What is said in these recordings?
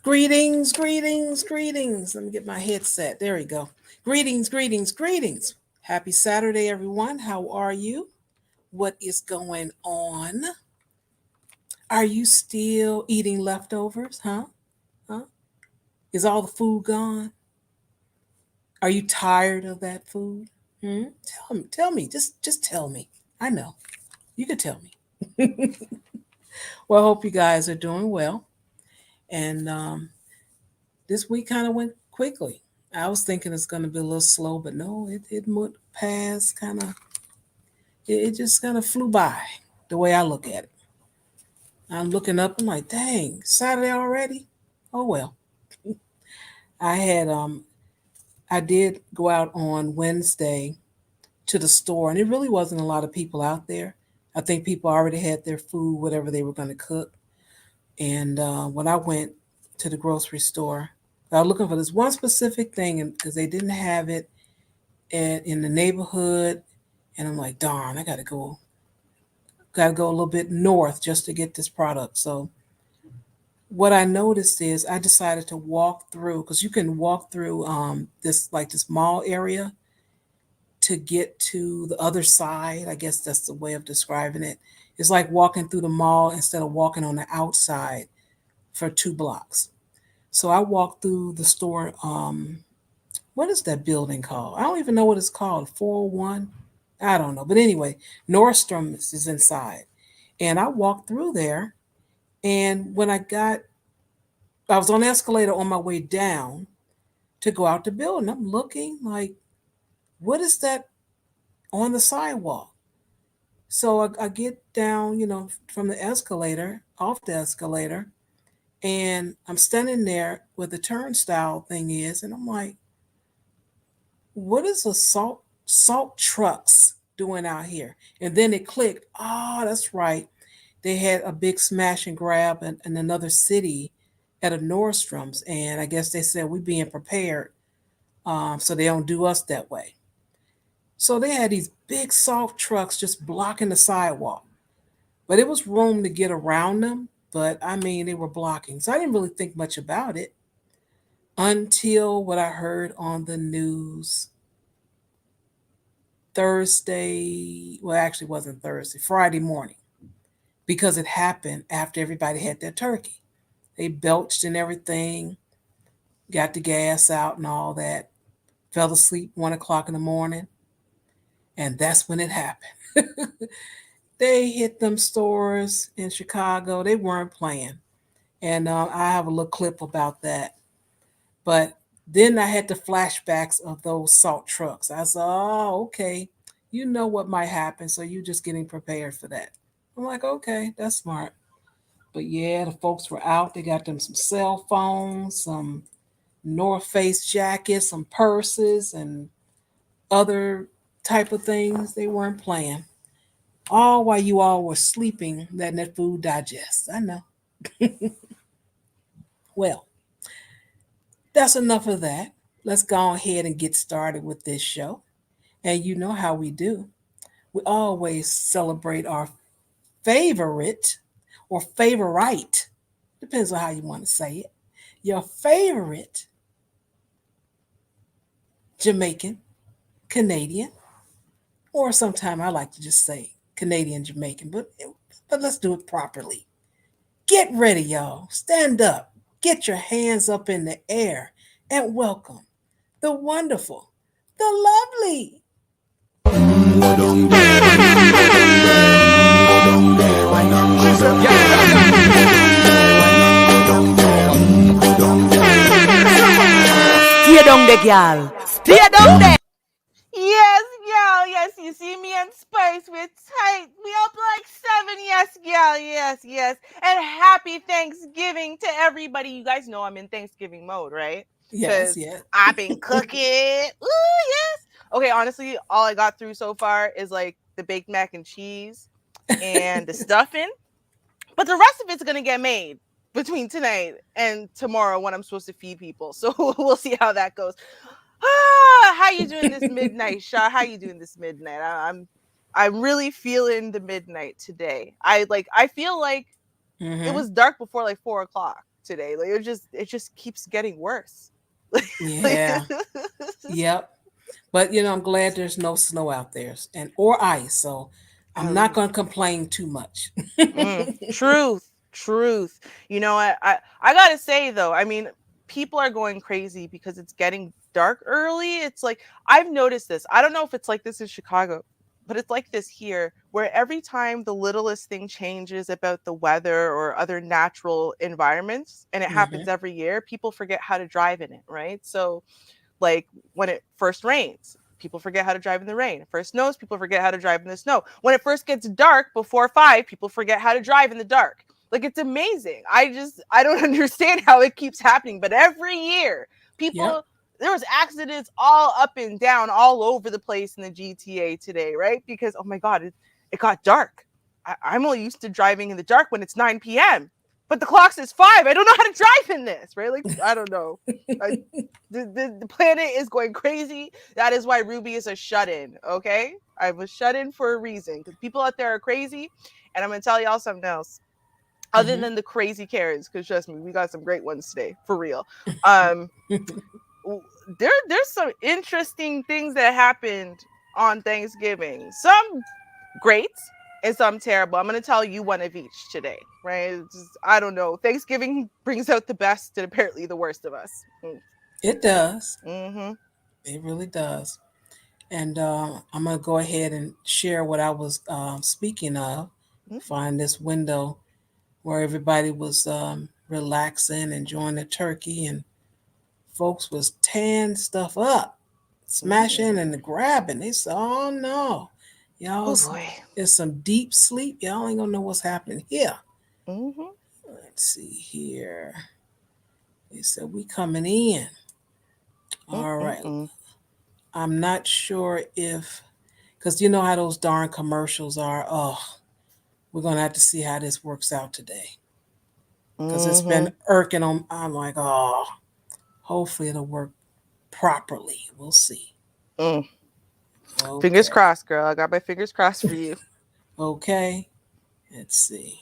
Greetings, greetings, greetings. Let me get my headset. There we go. Greetings, greetings, greetings. Happy Saturday, everyone. How are you? What is going on? Are you still eating leftovers? Huh? Is all the food gone? Are you tired of that food? Tell me. Just tell me. I know. You could tell me. Well, I hope you guys are doing well. And this week kind of went quickly. I was thinking it's going to be a little slow, but no, it went past kind of, it just kind of flew by the way I look at it. I'm looking up, I'm like, dang, Saturday already? Oh well. I had, I did go out on Wednesday to the store, and it really wasn't a lot of people out there. I think people already had their food, whatever they were going to cook. And when I went to the grocery store, I was looking for this one specific thing, and because they didn't have it in the neighborhood, and I'm like, darn, I gotta go a little bit north just to get this product. So what I noticed is I decided to walk through because you can walk through this mall area to get to the other side. I guess that's the way of describing it. It's like walking through the mall instead of walking on the outside for 2 blocks. So I walked through the store. What is that building called? I don't even know what it's called. 401. I don't know. But anyway, Nordstrom's is inside. And I walked through there. And I was on the escalator on my way down to go out the building. I'm looking like, what is that on the sidewalk? So I get down, from the escalator, off the escalator, and I'm standing there where the turnstile thing is. And I'm like, what is a salt trucks doing out here? And then it clicked. Oh, that's right. They had a big smash and grab in another city at a Nordstrom's, and I guess they said we being prepared, so they don't do us that way. So they had these big salt trucks just blocking the sidewalk, but it was room to get around them. But I mean, they were blocking, so I didn't really think much about it until what I heard on the news Thursday. Well, actually, it wasn't Thursday, Friday morning, because it happened after everybody had their turkey. They belched and everything, got the gas out and all that, fell asleep 1 o'clock in the morning, and that's when it happened. They hit them stores in Chicago. They weren't playing. And I have a little clip about that. But then I had the flashbacks of those salt trucks. I said, oh, okay. You know what might happen. So you're just getting prepared for that. I'm like, okay, that's smart. But yeah, the folks were out. They got them some cell phones, some North Face jackets, some purses, and other type of things. They weren't playing. All while you all were sleeping, letting that food digest. I know. Well, that's enough of that. Let's go ahead and get started with this show. And you know how we do. We always celebrate our favorite or favorite, depends on how you want to say it, your favorite Jamaican, Canadian, or sometimes I like to just say Canadian Jamaican, but let's do it properly. Get ready, y'all. Stand up. Get your hands up in the air and welcome the wonderful, the lovely. Stay down there, girl. Stay down there. Yes, girl. Yes, you see me and Spice. We're tight. We up like 7. Yes, girl. Yes, yes. And happy Thanksgiving to everybody. You guys know I'm in Thanksgiving mode, right? Yes, yes. I've been cooking. Ooh, yes. Okay, honestly, all I got through so far is like the baked mac and cheese and the stuffing. But the rest of it's going to get made between tonight and tomorrow when I'm supposed to feed people. So we'll see how that goes. How you doing this midnight, Shah? How you doing this midnight? I'm really feeling the midnight today. I feel like it was dark before like 4 o'clock today. Like it just keeps getting worse. Yeah. Yep. But I'm glad there's no snow out there or ice, so I'm not going to complain too much. Truth. I gotta say though, I mean, people are going crazy because it's getting dark early. It's like I've noticed this. I don't know if it's like this in Chicago, but it's like this here, where every time the littlest thing changes about the weather or other natural environments, and it happens Mhm. every year, people forget how to drive in it, right? So like when it first rains, people forget how to drive in the rain. It first snows, people forget how to drive in the snow. When it first gets dark before 5, people forget how to drive in the dark. Like it's amazing. I don't understand how it keeps happening, but every year Yep. people there was accidents all up and down all over the place in the GTA today, right? Because oh my god, it got dark. I'm only used to driving in the dark when it's 9 p.m. But the clock says 5. I don't know how to drive in this, right? Like I don't know. The planet is going crazy. That is why Ruby is a shut-in, okay? I was shut in for a reason because people out there are crazy. And I'm going to tell y'all something else. Other Mhm. than the crazy Karens, because trust me, we got some great ones today, for real. Um, there's some interesting things that happened on Thanksgiving. Some great and some terrible. I'm going to tell you one of each today, right? I don't know. Thanksgiving brings out the best and apparently the worst of us. It does. Mm-hmm. It really does. And I'm going to go ahead and share what I was speaking of. Find this window where everybody was relaxing, enjoying the turkey, and folks was tearing stuff up, smashing and grabbing. They said, "Oh no, y'all, Oh boy. it's some deep sleep. Y'all ain't gonna know what's happening here." Mm-hmm. Let's see here. They said we coming in. All right. Mm-mm-mm. I'm not sure if, because you know how those darn commercials are. Oh, we're gonna have to see how this works out today. Because it's been Mm-hmm. irking on. I'm like, oh, hopefully it'll work properly. We'll see. Mm. Fingers Okay. crossed, girl. I got my fingers crossed for you. Okay. Let's see.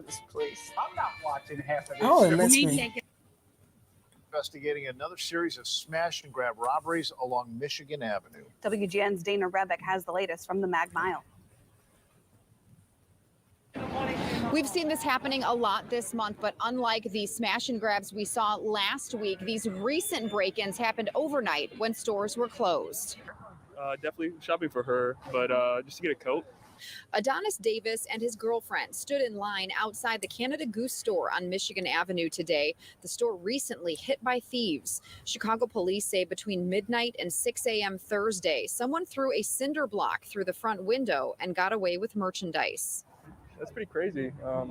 This place. I'm not watching half of this. Oh, it lets me. Investigating another series of smash and grab robberies along Michigan Avenue. WGN's Dana Rebeck has the latest from the Mag Mile. We've seen this happening a lot this month, but unlike the smash and grabs we saw last week, these recent break-ins happened overnight when stores were closed. Definitely shopping for her, but just to get a coat. Adonis Davis and his girlfriend stood in line outside the Canada Goose store on Michigan Avenue today. The store recently hit by thieves. Chicago police say between midnight and 6 a.m. Thursday, someone threw a cinder block through the front window and got away with merchandise. That's pretty crazy. I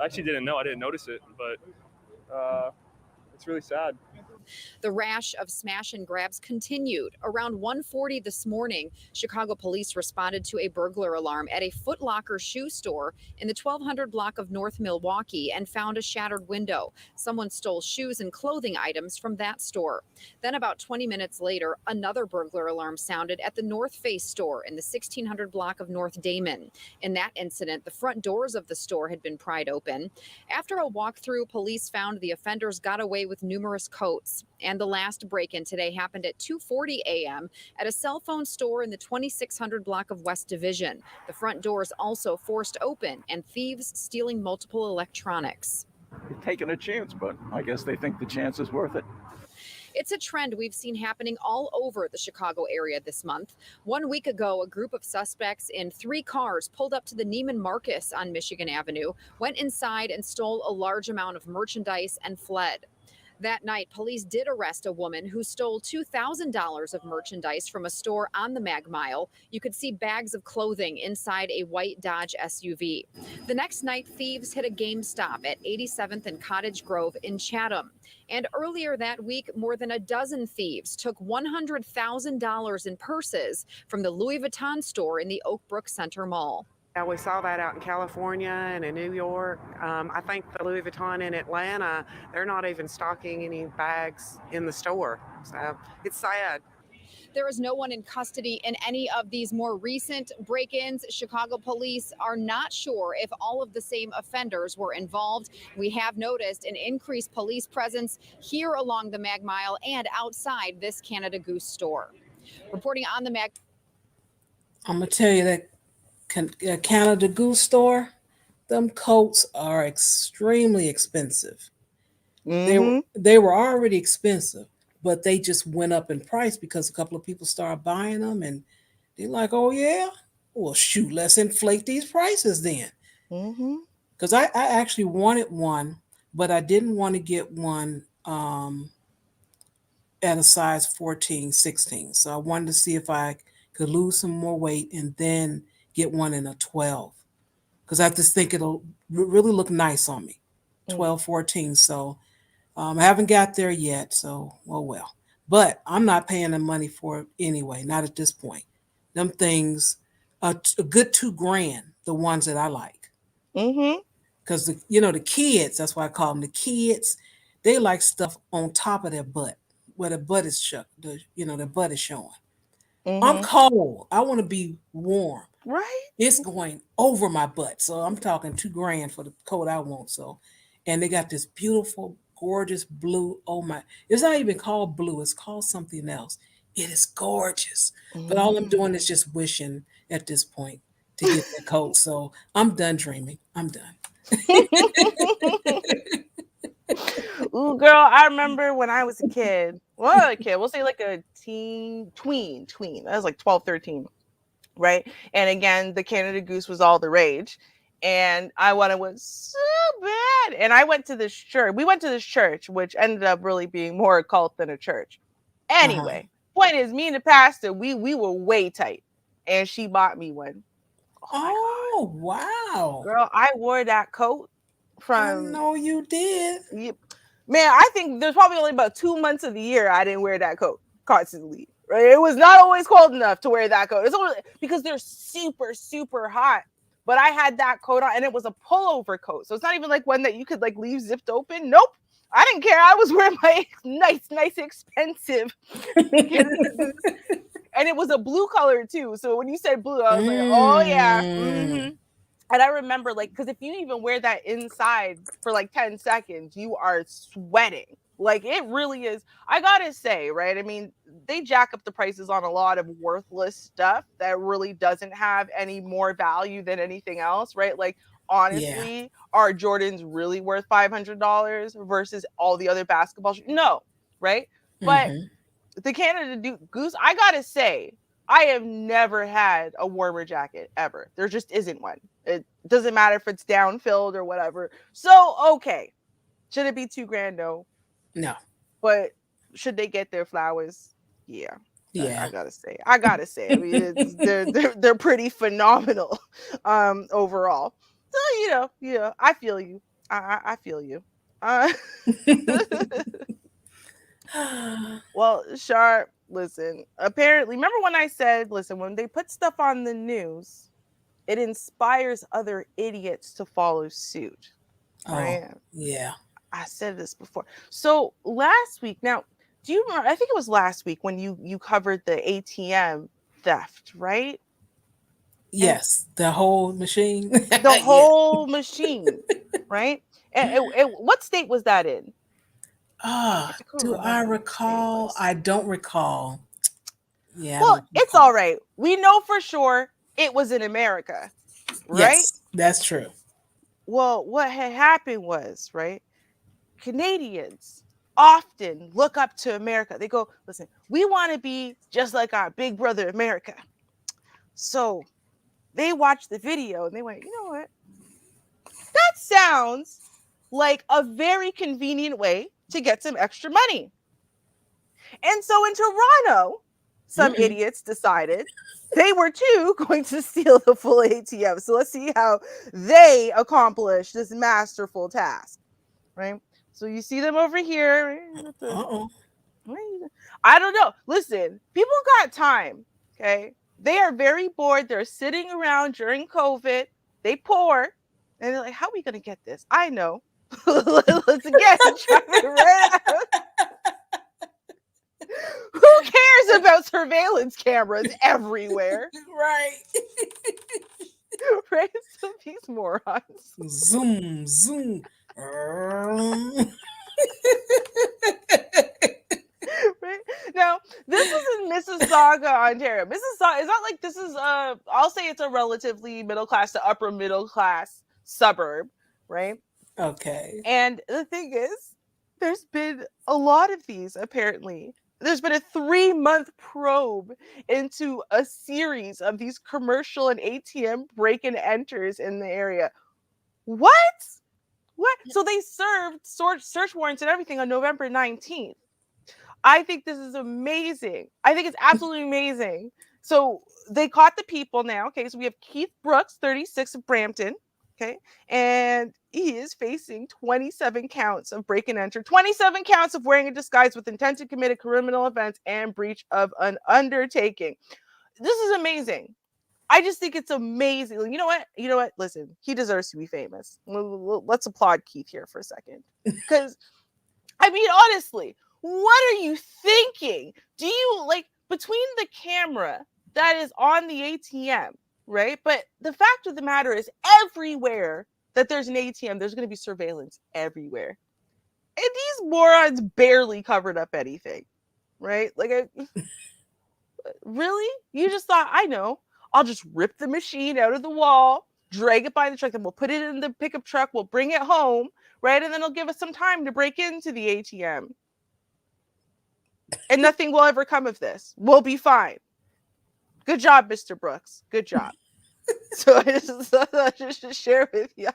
actually didn't know. I didn't notice it, but it's really sad. The rash of smash and grabs continued. Around 1:40 this morning, Chicago police responded to a burglar alarm at a Foot Locker shoe store in the 1200 block of North Milwaukee and found a shattered window. Someone stole shoes and clothing items from that store. Then about 20 minutes later, another burglar alarm sounded at the North Face store in the 1600 block of North Damon. In that incident, the front doors of the store had been pried open. After a walkthrough, police found the offenders got away with numerous coats. And the last break-in today happened at 2:40 a.m. at a cell phone store in the 2600 block of West Division. The front doors also forced open and thieves stealing multiple electronics. You're taking a chance, but I guess they think the chance is worth it. It's a trend we've seen happening all over the Chicago area this month. 1 week ago, a group of suspects in 3 cars pulled up to the Neiman Marcus on Michigan Avenue, went inside and stole a large amount of merchandise and fled. That night, police did arrest a woman who stole $2,000 of merchandise from a store on the Mag Mile. You could see bags of clothing inside a white Dodge SUV. The next night, thieves hit a GameStop at 87th and Cottage Grove in Chatham. And earlier that week, more than a dozen thieves took $100,000 in purses from the Louis Vuitton store in the Oak Brook Center Mall. We saw that out in California and in New York. I think the Louis Vuitton in Atlanta, they're not even stocking any bags in the store. So it's sad. There is no one in custody in any of these more recent break-ins. Chicago police are not sure if all of the same offenders were involved. We have noticed an increased police presence here along the Mag Mile and outside this Canada Goose store. Reporting on the Mag. I'm going to tell you that Canada Goose store, them coats are extremely expensive. Mhm. They were already expensive, but they just went up in price because a couple of people started buying them, and they're like, oh yeah, well shoot, let's inflate these prices then. Mhm. Because I actually wanted one, but I didn't want to get one at a size 14, 16. So I wanted to see if I could lose some more weight and then get one in a 12. Because I just think it'll really look nice on me. 12, 14. So I haven't got there yet. So, oh well. But I'm not paying the money for it anyway, not at this point. Them things, a good $2,000, the ones that I like. Mhm. Because the kids, that's why I call them the kids, they like stuff on top of their butt, where the butt is their butt is showing. I'm Mhm. cold. I want to be warm. Right? It's going over my butt. So I'm talking $2,000 for the coat I want. So, and they got this beautiful, gorgeous blue. Oh my, it's not even called blue, it's called something else. It is gorgeous. But all I'm doing is just wishing at this point to get that coat. So I'm done dreaming. I'm done. Ooh, girl, I remember when I was a kid. Well, a kid, we'll say like a tween. That was like 12, 13, right? And again, the Canada Goose was all the rage. And I wanted one so bad. And I went to this church. We went to this church, which ended up really being more a cult than a church. Uh-huh. Anyway, point is, me and the pastor, we were way tight. And she bought me one. Oh my God. Oh, wow. Girl, I wore that coat I from know you did. man, I think there's probably only about 2 months of the year I didn't wear that coat constantly. Right? It was not always cold enough to wear that coat. It's only because they're super, super hot. But I had that coat on and it was a pullover coat. So it's not even like one that you could like leave zipped open. Nope. I didn't care. I was wearing my nice, expensive. And it was a blue color too. So when you said blue, I was like, oh yeah. Mm-hmm. And I remember, like, because if you even wear that inside for like 10 seconds, you are sweating. Like, it really is. I gotta say, right? I mean, they jack up the prices on a lot of worthless stuff that really doesn't have any more value than anything else, right? Like, honestly, are Jordans really worth $500 versus all the other basketball shoes? No, right? But the Canada Goose, I gotta say, I have never had a warmer jacket ever. There just isn't one. It doesn't matter if it's down-filled or whatever. So, okay. Should it be $2,000? No. No. But should they get their flowers? Yeah. Yeah. I gotta say. I mean, they're pretty phenomenal overall. So, I feel you. I feel you. Well, Char, listen, apparently, remember when I said, listen, when they put stuff on the news, it inspires other idiots to follow suit, right? Oh, yeah. I said this before. So last week, now, do you remember, I think it was last week when you covered the ATM theft, right? Yes, the whole machine. The whole machine, right? And what state was that in? Do I recall? I don't recall. Yeah. Well, it's all right. We know for sure it was in America, right? Yes, that's true. Well, what had happened was, right? Canadians often look up to America. They go, listen, we want to be just like our big brother America. So they watched the video and they went, you know what? That sounds like a very convenient way to get some extra money. And so in Toronto, some idiots decided they were too going to steal the full ATM. So let's see how they accomplish this masterful task, right? So you see them over here. I don't know. Listen, people got time, okay? They are very bored. They're sitting around during COVID. They pour, and they're like, how are we going to get this? I know. Let's guess. Who cares about surveillance cameras everywhere? Right. Right? So these morons. Zoom, zoom. Right? Now, this is in Mississauga, Ontario. Mississauga is not like this is I'll say it's a relatively middle class to upper middle class suburb, right? Okay. And the thing is, there's been a lot of these apparently. There's been a 3-month probe into a series of these commercial and ATM break and enters in the area. What? So they served search warrants and everything on November 19th. I think this is amazing. I think it's absolutely amazing. So they caught the people now. Okay, so we have Keith Brooks, 36 of Brampton. Okay, and he is facing 27 counts of break and enter, 27 counts of wearing a disguise with intent to commit a criminal offense and breach of an undertaking. This is amazing. I just think it's amazing. You know what? Listen, he deserves to be famous. Let's applaud Keith here for a second. Because, I mean, honestly, what are you thinking? Do you, like, between the camera that is on the ATM, right? But the fact of the matter is, everywhere that there's an ATM, there's going to be surveillance everywhere. And these morons barely covered up anything, right? Like, really? You just thought, I know, I'll just rip the machine out of the wall, drag it by the truck, then we'll put it in the pickup truck, we'll bring it home, right? And then it'll give us some time to break into the ATM. And nothing will ever come of this. We'll be fine. Good job, Mr. Brooks. Good job. So I just thought I'd just share with y'all.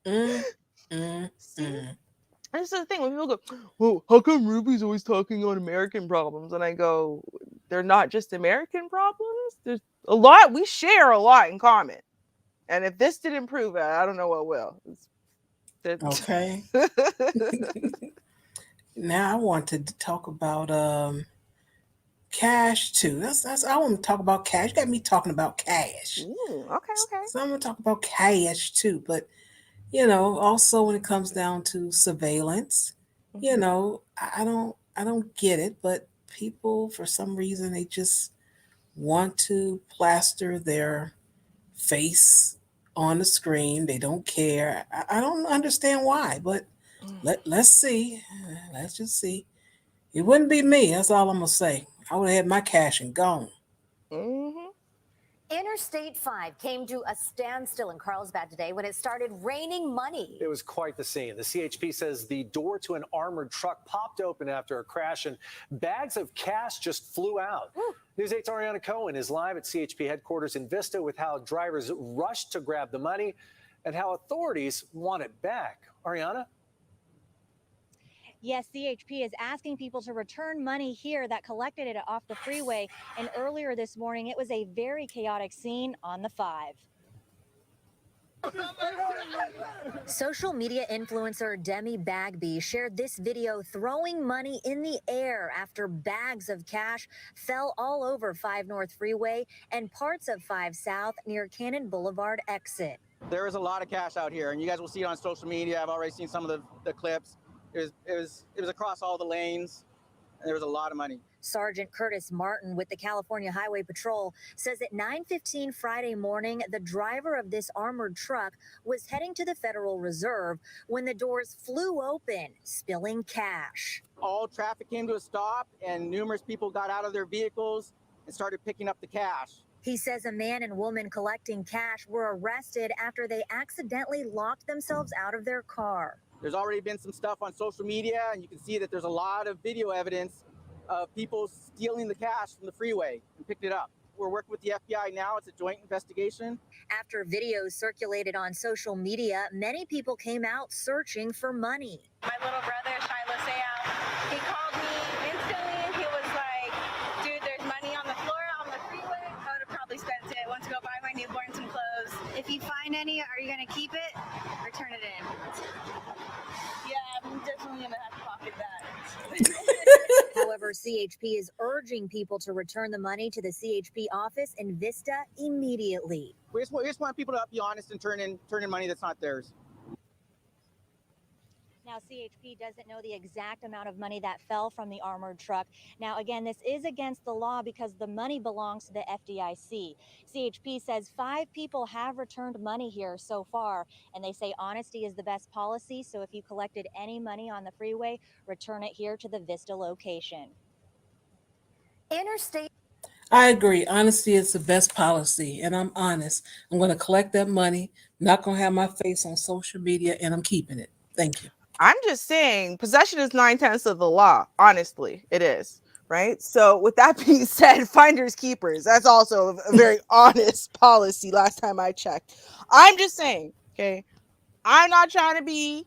This is the thing when people go, "Oh, how come Ruby's always talking on American problems?" And I go, "They're not just American problems. There's a lot. We share a lot in common. And if this didn't prove it, I don't know what will." Okay. Now I wanted to talk about cash too. That's I want to talk about cash. You got me talking about cash. Okay. So I'm gonna talk about cash too, but also when it comes down to surveillance, I don't get it, but people for some reason they just want to plaster their face on the screen. They don't care. I don't understand why, but let's see. Let's just see. It wouldn't be me. That's all I'm gonna say. I would have had my cash and gone. Interstate 5 came to a standstill in Carlsbad today when it started raining money. It was quite the scene. The CHP says the door to an armored truck popped open after a crash and bags of cash just flew out. News 8's Ariana Cohen is live at CHP headquarters in Vista with how drivers rushed to grab the money and how authorities want it back. Ariana? Yes, CHP is asking people to return money here that collected it off the freeway. And earlier this morning, it was a very chaotic scene on the 5. Social media influencer Demi Bagby shared this video throwing money in the air after bags of cash fell all over 5 North Freeway and parts of 5 South near Cannon Boulevard exit. There is a lot of cash out here, and you guys will see it on social media. I've already seen some of the clips. It was across all the lanes, and there was a lot of money. Sergeant Curtis Martin with the California Highway Patrol says at 9:15 Friday morning, the driver of this armored truck was heading to the Federal Reserve when the doors flew open, spilling cash. All traffic came to a stop, and numerous people got out of their vehicles and started picking up the cash. He says a man and woman collecting cash were arrested after they accidentally locked themselves out of their car. There's already been some stuff on social media, and you can see that there's a lot of video evidence of people stealing the cash from the freeway and picked it up. We're working with the FBI now. It's a joint investigation. After videos circulated on social media, many people came out searching for money. My little brother, Shiloh Sayal, he called me instantly and he was like, "Dude, there's money on the floor on the freeway." I would have probably spent it. Went to go buy my newborn some clothes. If you find any, are you going to keep it or turn it in? Yeah, I'm definitely going to have to pocket that. However, CHP is urging people to return the money to the CHP office in Vista immediately. We just want people to be honest and turn in money that's not theirs. Now, CHP doesn't know the exact amount of money that fell from the armored truck. Now, again, this is against the law because the money belongs to the FDIC. CHP says 5 people have returned money here so far, and they say honesty is the best policy. So if you collected any money on the freeway, return it here to the Vista location. Interstate. I agree. Honesty is the best policy, and I'm honest. I'm going to collect that money. Not going to have my face on social media, and I'm keeping it. Thank you. I'm just saying, possession is 9/10 of the law. Honestly, it is. Right. So, with that being said, finders keepers. That's also a very honest policy. Last time I checked, I'm just saying. Okay, I'm not trying to be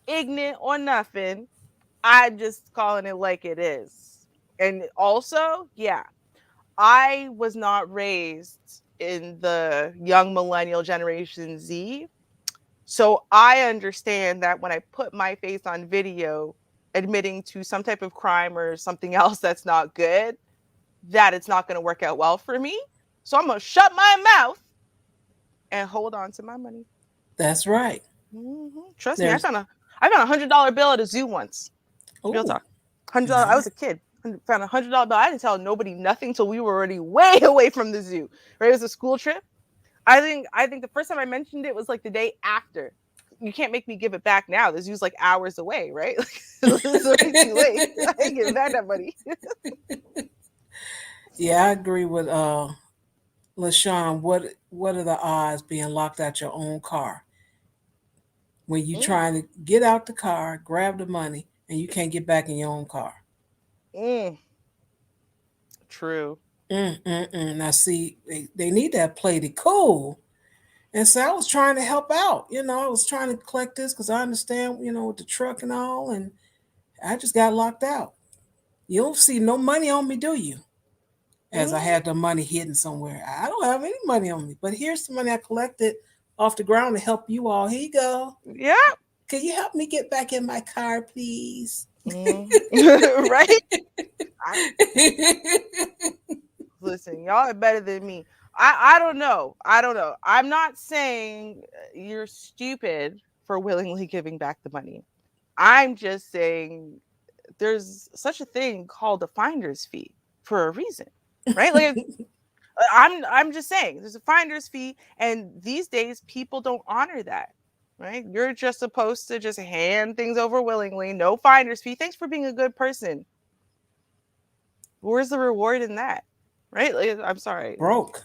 ignorant or nothing. I'm just calling it like it is. And also, yeah, I was not raised in the young millennial generation Z. So I understand that when I put my face on video admitting to some type of crime or something else that's not good, that it's not going to work out well for me. So I'm going to shut my mouth and hold on to my money. That's right. Trust me, I found a $100 bill at a zoo once. Real talk. $100. I was a kid. Found a $100 bill. I didn't tell nobody nothing until we were already way away from the zoo. Right? It was a school trip. I think the first time I mentioned it was like the day after. You can't make me give it back now. The zoo's like hours away, right? It's already too late. I ain't getting back that money. Yeah, I agree with LaShawn. What are the odds being locked out your own car when you trying to get out the car, grab the money, and you can't get back in your own car? True. Now, see, they need that played it cool. And so I was trying to help out. I was trying to collect this because I understand, with the truck and all. And I just got locked out. You don't see no money on me, do you? As I had the money hidden somewhere. I don't have any money on me. But here's the money I collected off the ground to help you all. Here you go. Yeah. Can you help me get back in my car, please? Right? Listen, y'all are better than me. I don't know. I'm not saying you're stupid for willingly giving back the money. I'm just saying there's such a thing called a finder's fee for a reason, right? Like I'm just saying there's a finder's fee, and these days people don't honor that, right? You're just supposed to just hand things over willingly, no finder's fee. Thanks for being a good person. Where's the reward in that? Right? Like, I'm sorry. Broke.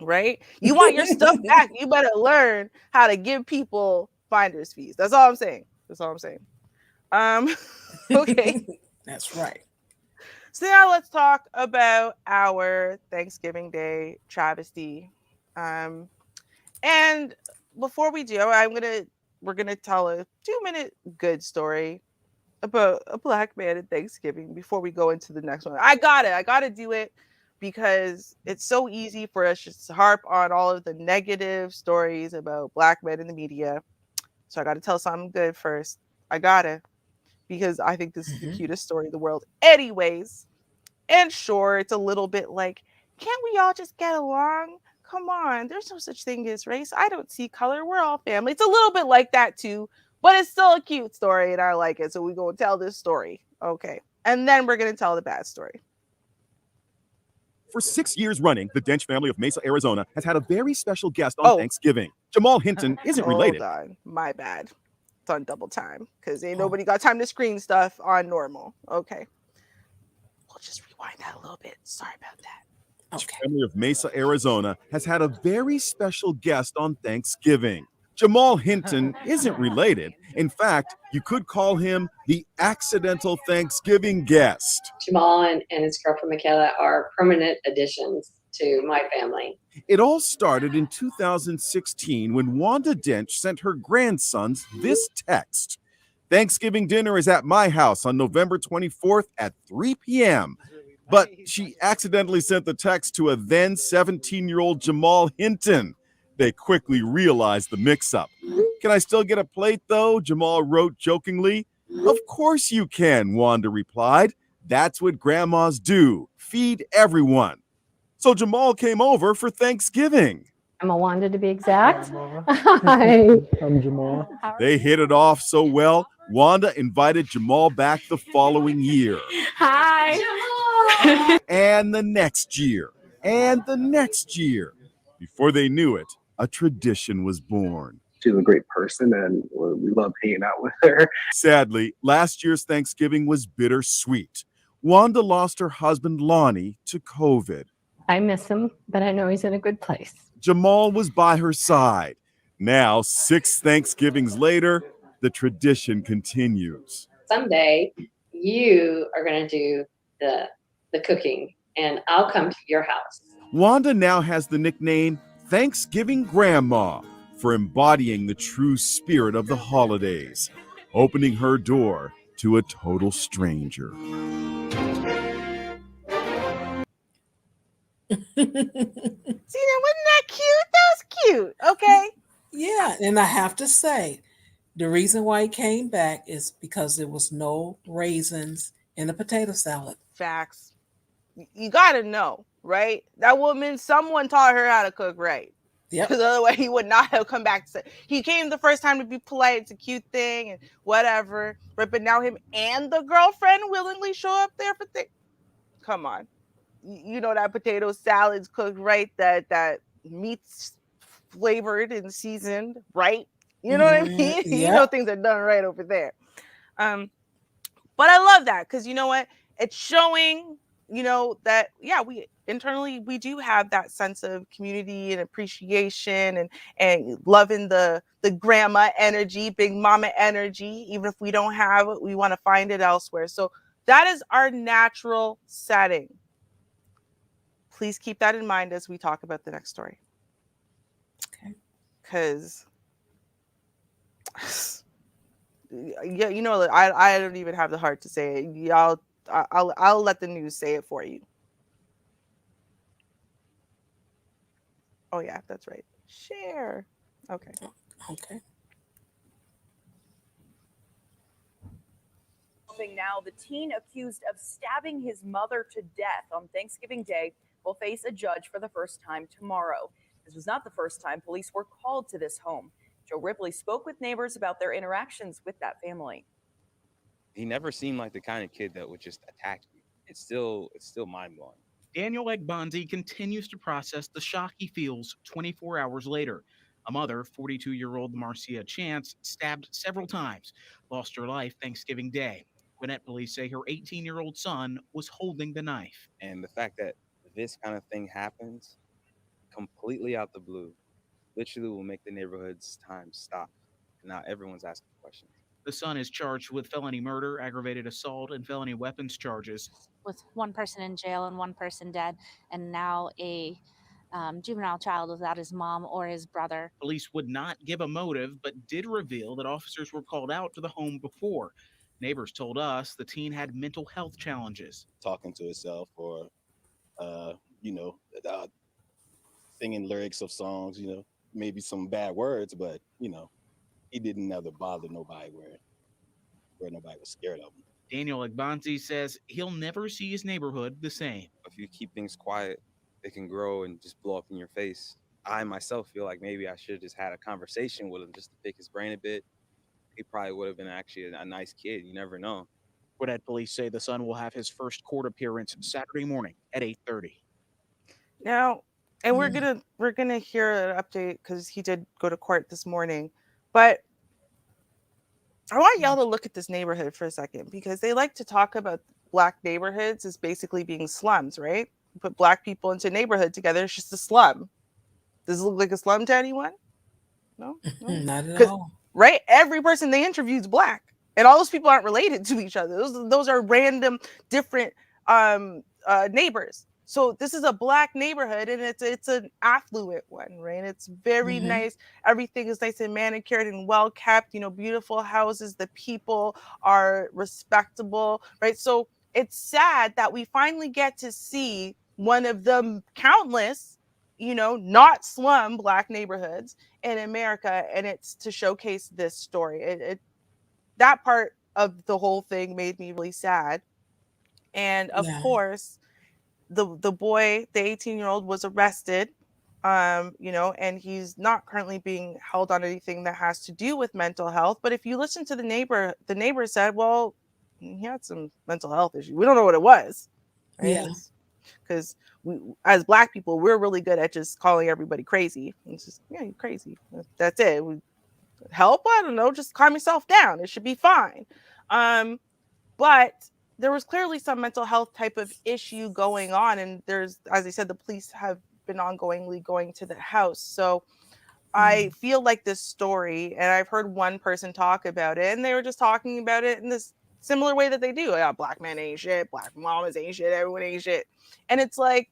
Right? You want your stuff back. You better learn how to give people finder's fees. That's all I'm saying. Okay. That's right. So now let's talk about our Thanksgiving Day travesty. And before we do, we're gonna tell a 2-minute good story about a black man at Thanksgiving before we go into the next one. I gotta do it because it's so easy for us just to harp on all of the negative stories about black men in the media. So I gotta tell something good first. Because I think this is the cutest story in the world anyways. And sure, it's a little bit like, can't we all just get along? Come on, there's no such thing as race. I don't see color. We're all family. It's a little bit like that too, but it's still a cute story and I like it. So we're going to tell this story. Okay. And then we're going to tell the bad story. For 6 years running, the Dench family of Mesa, Arizona has had a very special guest on Thanksgiving. Jamal Hinton isn't related. Hold on. My bad. It's on double time because ain't nobody got time to screen stuff on normal. Okay. We'll just rewind that a little bit. Sorry about that. Okay. The family of Mesa, Arizona has had a very special guest on Thanksgiving. Jamal Hinton isn't related. In fact, you could call him the accidental Thanksgiving guest. Jamal and his girlfriend Michaela are permanent additions to my family. It all started in 2016 when Wanda Dench sent her grandsons this text. Thanksgiving dinner is at my house on November 24th at 3 p.m. But she accidentally sent the text to a then 17-year-old Jamal Hinton. They quickly realized the mix-up. Can I still get a plate, though? Jamal wrote jokingly. Of course you can, Wanda replied. That's what grandmas do. Feed everyone. So Jamal came over for Thanksgiving. I'm Awanda to be exact. Hi. I'm Jamal. They hit it off so well, Wanda invited Jamal back the following year. Hi. And the next year. And the next year. Before they knew it, a tradition was born. She's a great person, and we love hanging out with her. Sadly, last year's Thanksgiving was bittersweet. Wanda lost her husband, Lonnie, to COVID. I miss him, but I know he's in a good place. Jamal was by her side. Now, 6 Thanksgivings later, the tradition continues. Someday you are going to do the cooking, and I'll come to your house. Wanda now has the nickname Thanksgiving Grandma for embodying the true spirit of the holidays, opening her door to a total stranger. See, now wasn't that cute? That was cute. Okay. Yeah, and I have to say, the reason why he came back is because there was no raisins in the potato salad. Facts. You gotta know, right? That woman, someone taught her how to cook right. Yep. Because otherwise he would not have come back to say. He came the first time to be polite, it's a cute thing and whatever. But now him and the girlfriend willingly show up there for things. Come on. You know that potato salad's cooked right, that meat's flavored and seasoned right. You know what I mean? Yep. You know things are done right over there. But I love that because you know what? It's showing, that we internally we do have that sense of community and appreciation and loving the grandma energy, big mama energy. Even if we don't have it, we want to find it elsewhere. So that is our natural setting. Please keep that in mind as we talk about the next story. Okay. Because I don't even have the heart to say it. I'll let the news say it for you. Oh yeah, that's right. Share. Okay. Okay. Now, the teen accused of stabbing his mother to death on Thanksgiving Day will face a judge for the first time tomorrow. This was not the first time police were called to this home. Joe Ripley spoke with neighbors about their interactions with that family. He never seemed like the kind of kid that would just attack you. It's still mind-blowing. Daniel Egbanzi continues to process the shock he feels 24 hours later. A mother, 42-year-old Marcia Chance, stabbed several times, lost her life Thanksgiving Day. Gwinnett police say her 18-year-old son was holding the knife. And the fact that this kind of thing happens completely out the blue literally will make the neighborhood's time stop. Now everyone's asking questions. The son is charged with felony murder, aggravated assault, and felony weapons charges. With one person in jail and one person dead, and now a juvenile child without his mom or his brother. Police would not give a motive, but did reveal that officers were called out to the home before. Neighbors told us the teen had mental health challenges. Talking to himself or, singing lyrics of songs, maybe some bad words, but, he didn't ever bother nobody where nobody was scared of him. Daniel Egbanzi says he'll never see his neighborhood the same. If you keep things quiet, they can grow and just blow up in your face. I myself feel like maybe I should have just had a conversation with him just to pick his brain a bit. He probably would have been actually a nice kid. You never know. Gwinnett police say the son will have his first court appearance Saturday morning at 8:30. Now, and we're gonna hear an update because he did go to court this morning. But I want y'all to look at this neighborhood for a second because they like to talk about Black neighborhoods as basically being slums, right? You put Black people into a neighborhood together, it's just a slum. Does it look like a slum to anyone? No? Not at all. Right? Every person they interview is Black. And all those people aren't related to each other. Those are random, different neighbors. So this is a Black neighborhood, and it's an affluent one, right? It's very nice. Everything is nice and manicured and well kept. Beautiful houses. The people are respectable, right? So it's sad that we finally get to see one of the countless, not slum Black neighborhoods in America, and it's to showcase this story. That part of the whole thing made me really sad, and of course. The boy, the 18-year-old, was arrested And he's not currently being held on anything that has to do with mental health. But if you listen to the neighbor said, well, he had some mental health issues. We don't know what it was, right? Yeah. Because we, as Black people, we're really good at just calling everybody crazy. It's just, yeah, you're crazy. That's it. Help? I don't know. Just calm yourself down. It should be fine. But there was clearly some mental health type of issue going on, and there's, as I said, the police have been ongoingly going to the house. So I feel like this story, and I've heard one person talk about it, and they were just talking about it in this similar way that they do. Yeah, Black men ain't shit, Black mamas ain't shit, everyone ain't shit. And it's like,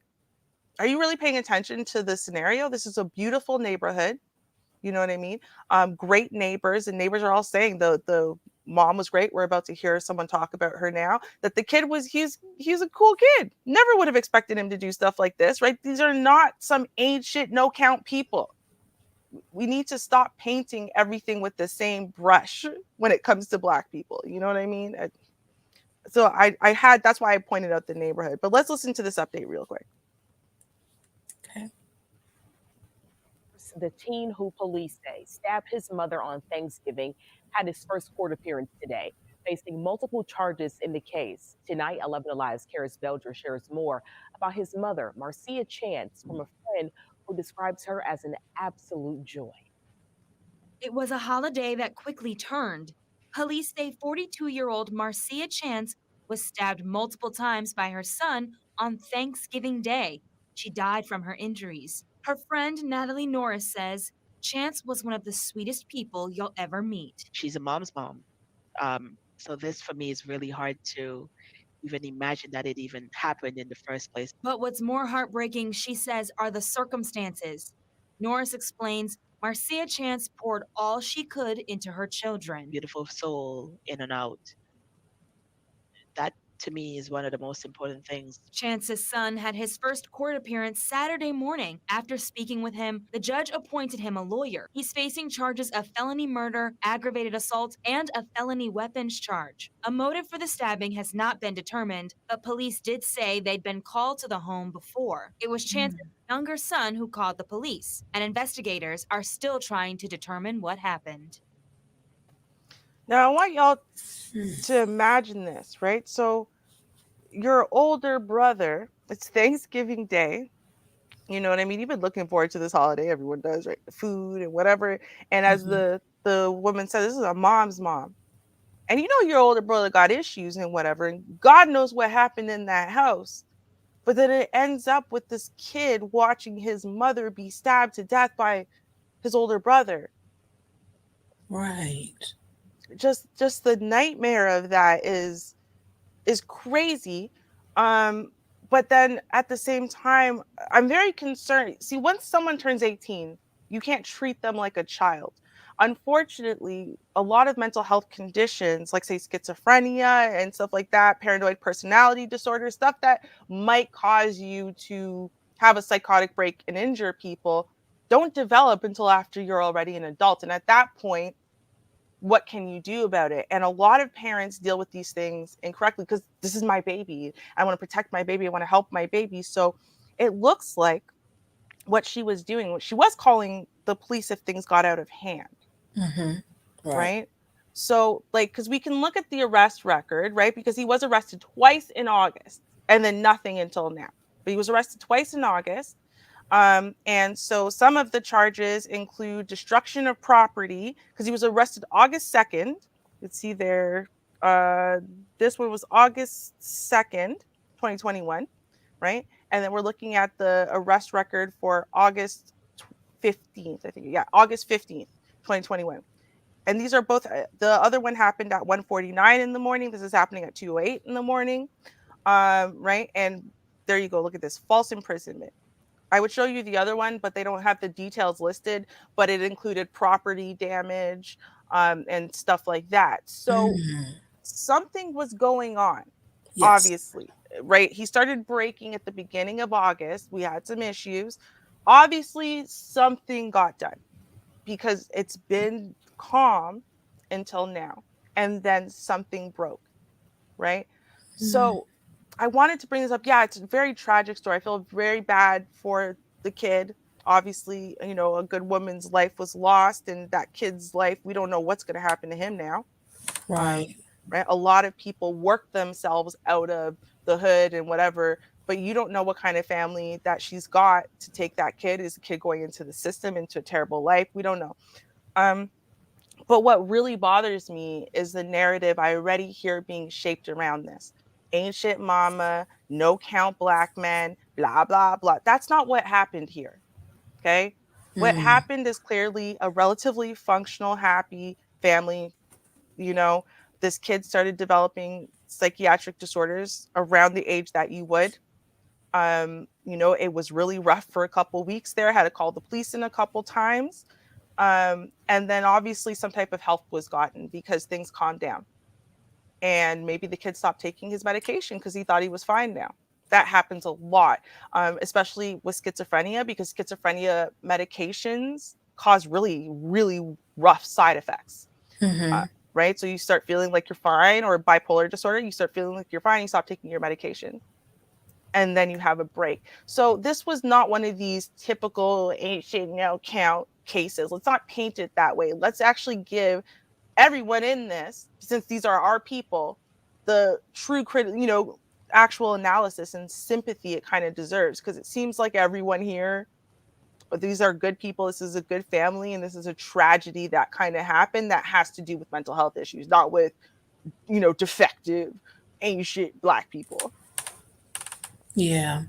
are you really paying attention to the scenario? This is a beautiful neighborhood. You know what I mean? Great neighbors, and neighbors are all saying the mom was great. We're about to hear someone talk about her now. That the kid he's a cool kid. Never would have expected him to do stuff like this, right? These are not some ain't shit, no count people. We need to stop painting everything with the same brush when it comes to Black people. You know what I mean? So that's why I pointed out the neighborhood. But let's listen to this update real quick. The teen who police say stabbed his mother on Thanksgiving had his first court appearance today, facing multiple charges in the case. Tonight, 11 Alive's Karis Belger shares more about his mother, Marcia Chance, from a friend who describes her as an absolute joy. It was a holiday that quickly turned. Police say 42-year-old Marcia Chance was stabbed multiple times by her son on Thanksgiving Day. She died from her injuries. Her friend Natalie Norris says Chance was one of the sweetest people you'll ever meet. She's a mom's mom. So this for me is really hard to even imagine that it even happened in the first place. But what's more heartbreaking, she says, are the circumstances. Norris explains Marcia Chance poured all she could into her children. Beautiful soul, in and out. That to me is one of the most important things. Chance's son had his first court appearance Saturday morning. After speaking with him, the judge appointed him a lawyer. He's facing charges of felony murder, aggravated assault, and a felony weapons charge. A motive for the stabbing has not been determined, but police did say they'd been called to the home before. It was Chance's younger son who called the police, and investigators are still trying to determine what happened. Now, I want y'all to imagine this, right? So your older brother, it's Thanksgiving Day. You know what I mean? You've been looking forward to this holiday. Everyone does, right? The food and whatever. And as the woman said, this is a mom's mom. And you know your older brother got issues and whatever. And God knows what happened in that house. But then it ends up with this kid watching his mother be stabbed to death by his older brother. Right. Just the nightmare of that is crazy. But then at the same time, I'm very concerned. See, once someone turns 18, you can't treat them like a child. Unfortunately, a lot of mental health conditions, like say schizophrenia and stuff like that, paranoid personality disorder, stuff that might cause you to have a psychotic break and injure people, don't develop until after you're already an adult. And at that point, what can you do about it? And a lot of parents deal with these things incorrectly because this is my baby. I want to protect my baby. I want to help my baby. So it looks like what she was doing, she was calling the police if things got out of hand. Right. So like, because we can look at the arrest record, right? Because he was arrested twice in August and then nothing until now. But he was arrested twice in August. And so some of the charges include destruction of property because he was arrested August 2nd. Let's see there. This one was August 2nd, 2021, right? And then we're looking at the arrest record for August 15th, I think. Yeah, August 15th, 2021. And these are both, the other one happened at 1:49 in the morning. This is happening at 2:08 in the morning, right? And there you go. Look at this, false imprisonment. I would show you the other one, but they don't have the details listed, but it included property damage and stuff like that. So something was going on, obviously, right? He started breaking at the beginning of August. We had some issues. Obviously, something got done because it's been calm until now. And then something broke, right? So I wanted to bring this up. Yeah, it's a very tragic story. I feel very bad for the kid. Obviously, you know, a good woman's life was lost, and that kid's life, we don't know what's going to happen to him now. Right. Right. A lot of people work themselves out of the hood and whatever, but you don't know what kind of family that she's got to take that kid. Is the kid going into the system, into a terrible life? We don't know. But what really bothers me is the narrative I already hear being shaped around this. Ancient mama, no count black men, blah, blah, blah. That's not what happened here. Okay. What happened is clearly a relatively functional, happy family. You know, this kid started developing psychiatric disorders around the age that you would. You know, it was really rough for a couple weeks there. I had to call the police in a couple times. And then obviously some type of help was gotten because things calmed down. And maybe the kid stopped taking his medication because he thought he was fine now. That happens a lot, especially with schizophrenia, because schizophrenia medications cause really, really rough side effects. Right? So you start feeling like you're fine, or bipolar disorder, you start feeling like you're fine, you stop taking your medication. And then you have a break. So this was not one of these typical ancient no count cases. Let's not paint it that way. Let's actually give everyone in this, since these are our people, the true actual analysis and sympathy it kind of deserves, because it seems like everyone here, but these are good people, this is a good family, and this is a tragedy that kind of happened that has to do with mental health issues, not with, defective ancient black people. Yeah.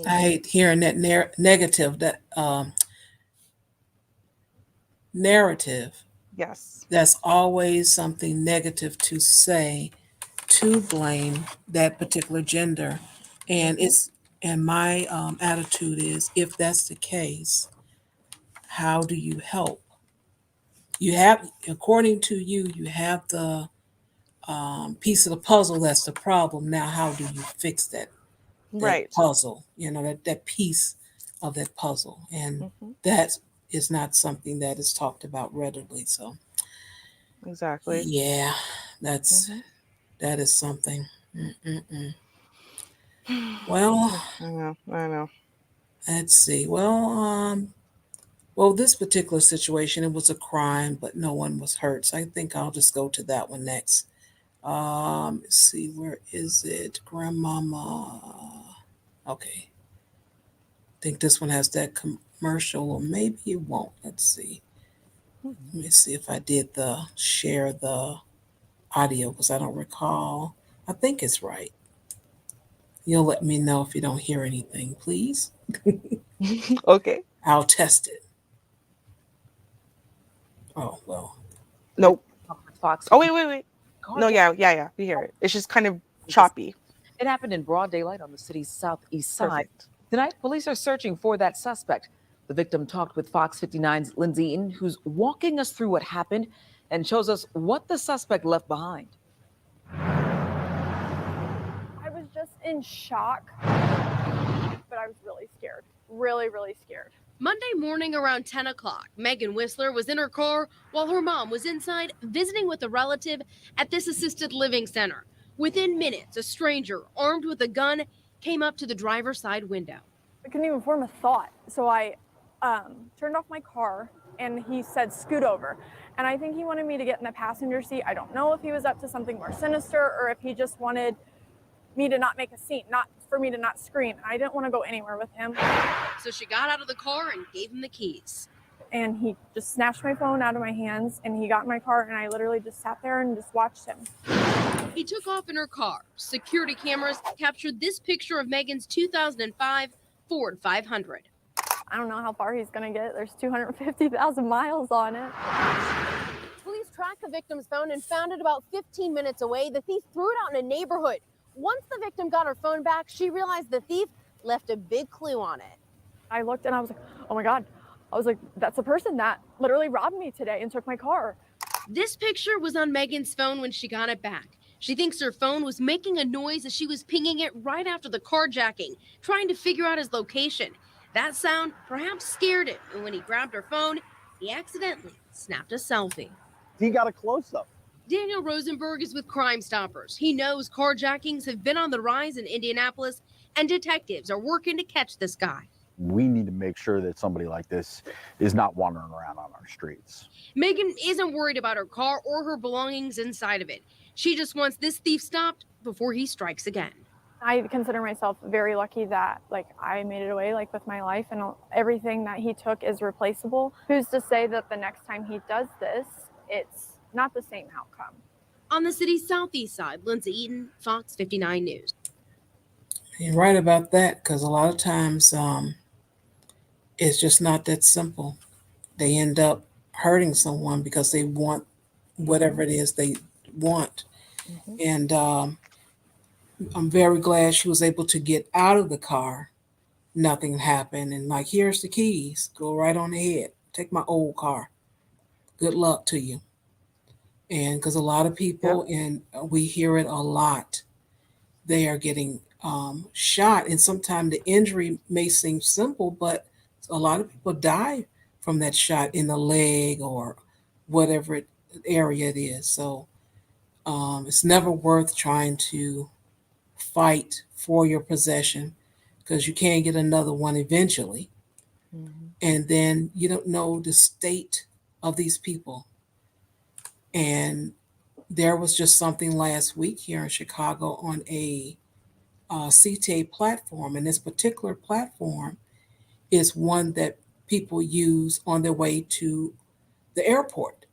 I hate hearing that negative, that narrative. Yes. That's always something negative to say, to blame that particular gender. And my attitude is, if that's the case, how do you help? You have, according to you, you have the piece of the puzzle that's the problem. Now, how do you fix that Right. puzzle? That piece of that puzzle, and that is not something that is talked about readily. So, exactly. Yeah, that is something. Well, I know. Let's see. Well, this particular situation, it was a crime, but no one was hurt. So I think I'll just go to that one next. Let's see, where is it? Grandmama. Okay. I think this one has that commercial, or maybe it won't. Let's see. Let me see if I did share the audio, because I don't recall. I think it's right. You'll let me know if you don't hear anything, please. Okay. I'll test it. Oh, well. Nope. Fox. Oh, wait. No, yeah. We hear it. It's just kind of choppy. It happened in broad daylight on the city's southeast side. Perfect. Tonight, police are searching for that suspect. The victim talked with Fox 59's Lindsay Eaton, who's walking us through what happened and shows us what the suspect left behind. I was just in shock, but I was really scared. Really, really scared. Monday morning around 10 o'clock, Megan Whistler was in her car while her mom was inside visiting with a relative at this assisted living center. Within minutes, a stranger armed with a gun came up to the driver's side window. I couldn't even form a thought. So I turned off my car and he said, scoot over. And I think he wanted me to get in the passenger seat. I don't know if he was up to something more sinister or if he just wanted me to not make a scene, not for me to not scream. I didn't want to go anywhere with him. So she got out of the car and gave him the keys. And he just snatched my phone out of my hands and he got in my car and I literally just sat there and just watched him. He took off in her car. Security cameras captured this picture of Megan's 2005 Ford 500. I don't know how far he's going to get. There's 250,000 miles on it. Police tracked the victim's phone and found it about 15 minutes away. The thief threw it out in a neighborhood. Once the victim got her phone back, she realized the thief left a big clue on it. I looked and I was like, oh my God. I was like, that's the person that literally robbed me today and took my car. This picture was on Megan's phone when she got it back. She thinks her phone was making a noise as she was pinging it right after the carjacking, trying to figure out his location. That sound perhaps scared him, and when he grabbed her phone, he accidentally snapped a selfie. He got a close-up. Daniel Rosenberg is with Crime Stoppers. He knows carjackings have been on the rise in Indianapolis, and detectives are working to catch this guy. we need to make sure that somebody like this is not wandering around on our streets. Megan isn't worried about her car or her belongings inside of it. She just wants this thief stopped before he strikes again. I consider myself very lucky that I made it away with my life, and everything that he took is replaceable. Who's to say that the next time he does this, it's not the same outcome? On the city's southeast side, Lindsay Eaton, Fox 59 News. You're right about that, because a lot of times it's just not that simple. They end up hurting someone because they want whatever it is they want. And I'm very glad she was able to get out of the car. Nothing happened. And here's the keys. Go right on ahead. Take my old car. Good luck to you. And because a lot of people, and we hear it a lot, they are getting shot. And sometimes the injury may seem simple, but a lot of people die from that shot in the leg or whatever area it is. So it's never worth trying to fight for your possession, because you can get another one eventually. And then you don't know the state of these people. And there was just something last week here in Chicago on a CTA platform, and this particular platform is one that people use on their way to the airport.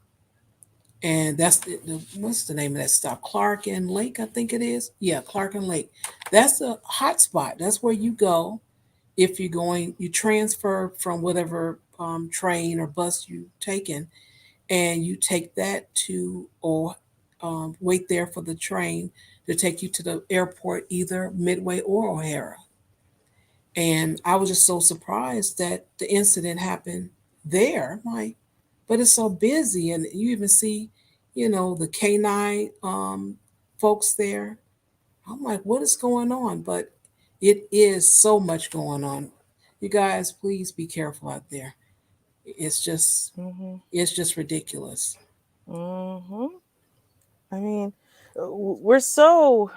And that's what's the name of that stop? Clark and Lake, I think it is. Yeah, Clark and Lake. That's a hot spot. That's where you go if you're going. You transfer from whatever train or bus you taken, and you take that to or wait there for the train to take you to the airport, either Midway or O'Hara. And I was just so surprised that the incident happened there. But it's so busy, and you even see, the K9 folks there. I'm like, what is going on? But it is so much going on. You guys, please be careful out there. It's just, it's just ridiculous. I mean, we're so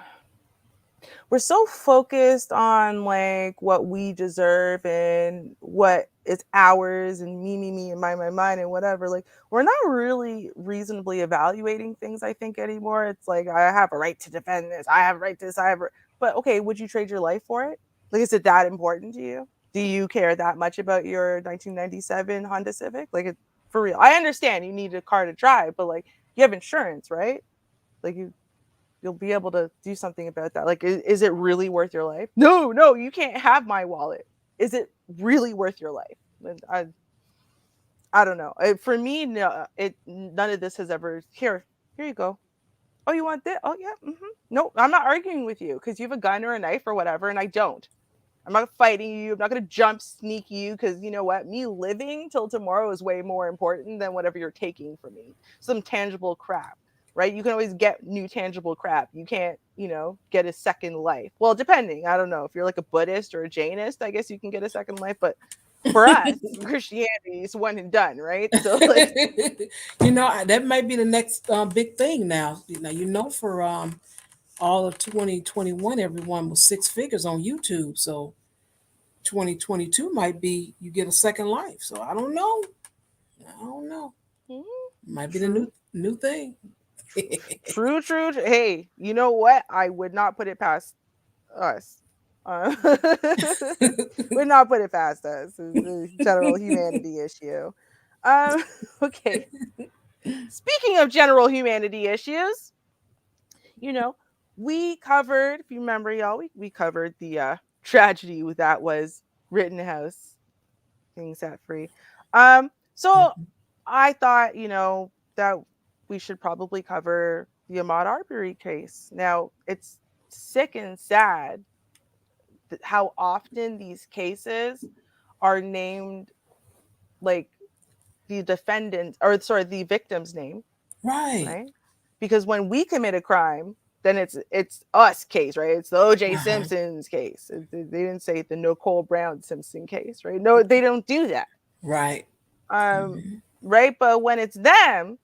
focused on what we deserve and what is ours and me and my and whatever. We're not really reasonably evaluating things, I think, anymore. It's I have a right to defend this. I have a right to this. But okay, would you trade your life for it? Is it that important to you? Do you care that much about your 1997 Honda Civic? For real. I understand you need a car to drive, but you have insurance, right? You'll be able to do something about that. Is it really worth your life? No, you can't have my wallet. Is it really worth your life? And I don't know. For me, no, none of this has ever. Here you go. Oh, you want this? Oh yeah. No, I'm not arguing with you because you have a gun or a knife or whatever, and I don't. I'm not fighting you. I'm not going to jump sneak you because you know what? Me living till tomorrow is way more important than whatever you're taking from me. Some tangible crap, right? You can always get new tangible crap. You can't, get a second life. Well, depending. I don't know. If you're a Buddhist or a Jainist, I guess you can get a second life. But for us, Christianity is one and done, right? So that might be the next big thing now. For all of 2021, everyone was six figures on YouTube. So 2022 might be you get a second life. So I don't know. Might be the new thing. True. Hey, you know what? I would not put it past us. Would not put it past us. It's a general humanity issue. Okay. Speaking of general humanity issues, we covered, if you remember, y'all, we covered the tragedy that was Rittenhouse being set free. So I thought, that we should probably cover the Ahmaud Arbery case. Now, it's sick and sad how often these cases are named the defendant, or sorry, the victim's name. Right. Because when we commit a crime, then it's us case, right? It's the O.J. Simpson's case. They didn't say the Nicole Brown Simpson case, right? No, they don't do that. Right. Right. But when it's them,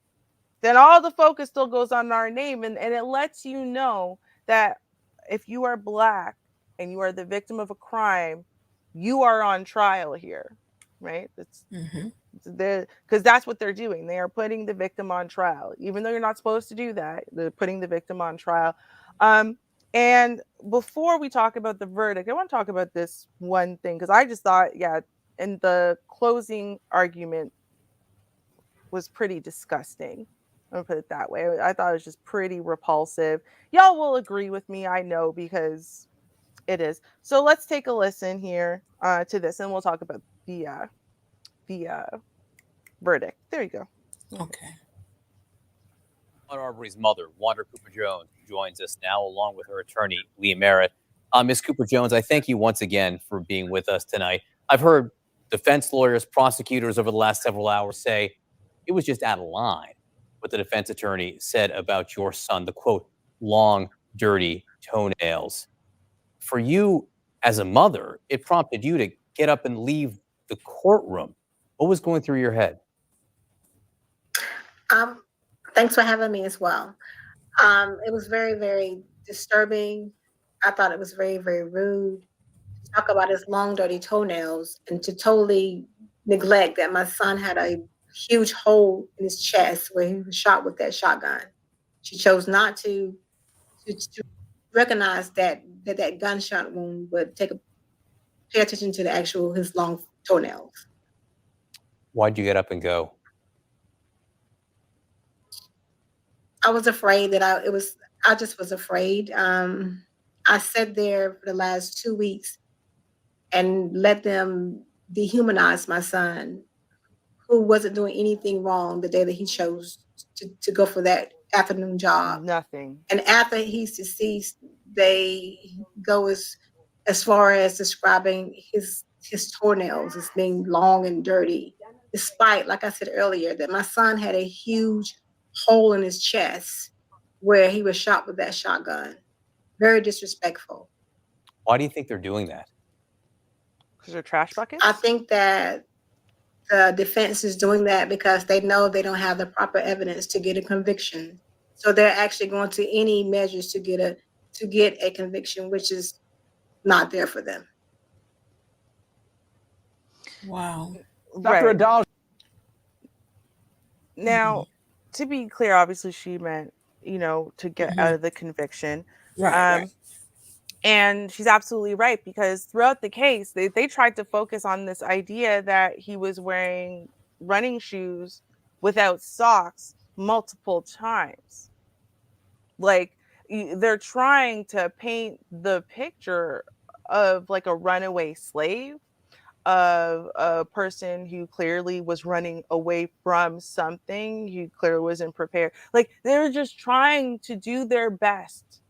then all the focus still goes on our name. And it lets you know that if you are Black and you are the victim of a crime, you are on trial here, right? It's Mhm. because that's what they're doing. They are putting the victim on trial, even though you're not supposed to do that. They're putting the victim on trial. And before we talk about the verdict, I want to talk about this one thing because I just thought, yeah, in the closing argument was pretty disgusting. I'm gonna put it that way. I thought it was just pretty repulsive. Y'all will agree with me, I know, because it is. So let's take a listen here to this, and we'll talk about the verdict. There you go. Okay. Ahmaud Arbery's mother, Wanda Cooper Jones, joins us now along with her attorney, Leah Merritt. Ms. Cooper Jones, I thank you once again for being with us tonight. I've heard defense lawyers, prosecutors over the last several hours say it was just out of line what the defense attorney said about your son, the quote, long, dirty toenails. For you as a mother, it prompted you to get up and leave the courtroom. What was going through your head? Thanks for having me as well. It was very, very disturbing. I thought it was very, very rude to talk about his long, dirty toenails and to totally neglect that my son had a huge hole in his chest where he was shot with that shotgun. She chose not to recognize that gunshot wound, but pay attention to his long toenails. Why'd you get up and go? I was afraid that I just was afraid. I sat there for the last 2 weeks and let them dehumanize my son, who wasn't doing anything wrong the day that he chose to go for that afternoon job. Nothing. And after he's deceased, they go as far as describing his toenails as being long and dirty, despite, like I said earlier, that my son had a huge hole in his chest where he was shot with that shotgun. Very disrespectful. Why do you think they're doing that? Because they're trash buckets? I think that the defense is doing that because they know they don't have the proper evidence to get a conviction. So they're actually going to any measures to get a conviction, which is not there for them. Wow. Right. $1. Now, to be clear, obviously she meant, to get out of the conviction. Right. And she's absolutely right, because throughout the case, they tried to focus on this idea that he was wearing running shoes without socks multiple times. Like, they're trying to paint the picture of like a runaway slave, of a person who clearly was running away from something, who clearly wasn't prepared. Like, they're just trying to do their best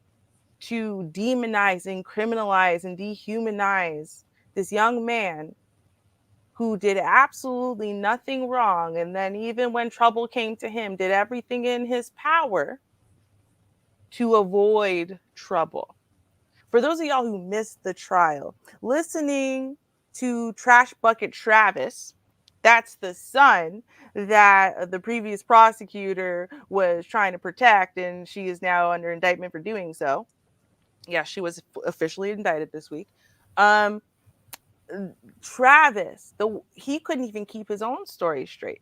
to demonize and criminalize and dehumanize this young man who did absolutely nothing wrong. And then even when trouble came to him, did everything in his power to avoid trouble. For those of y'all who missed the trial, listening to Trash Bucket Travis, that's the son that the previous prosecutor was trying to protect, and she is now under indictment for doing so. Yeah, she was officially indicted this week. Travis, he couldn't even keep his own story straight.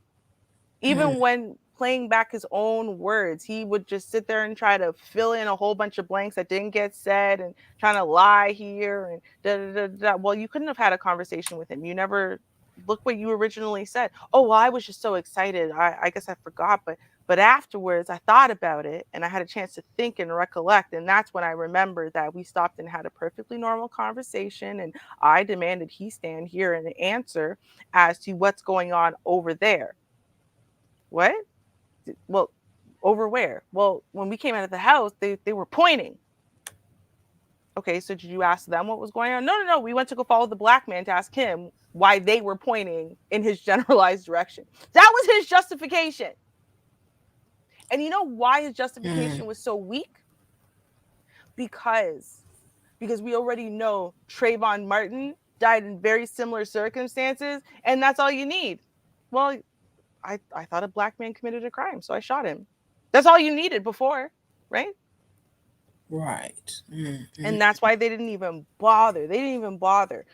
Even when playing back his own words, he would just sit there and try to fill in a whole bunch of blanks that didn't get said and trying to lie here and da da da da. Well, you couldn't have had a conversation with him. You never look what you originally said. Oh, well, I was just so excited. I guess I forgot, but afterwards I thought about it and I had a chance to think and recollect. And that's when I remembered that we stopped and had a perfectly normal conversation. And I demanded he stand here and answer as to what's going on over there. What? Well, over where? Well, when we came out of the house, they were pointing. Okay, so did you ask them what was going on? No. We went to go follow the black man to ask him why they were pointing in his generalized direction. That was his justification. And you know why his justification was so weak? Because we already know Trayvon Martin died in very similar circumstances, and that's all you need. Well, I thought a black man committed a crime, so I shot him. That's all you needed before, right? Right. And that's why they didn't even bother.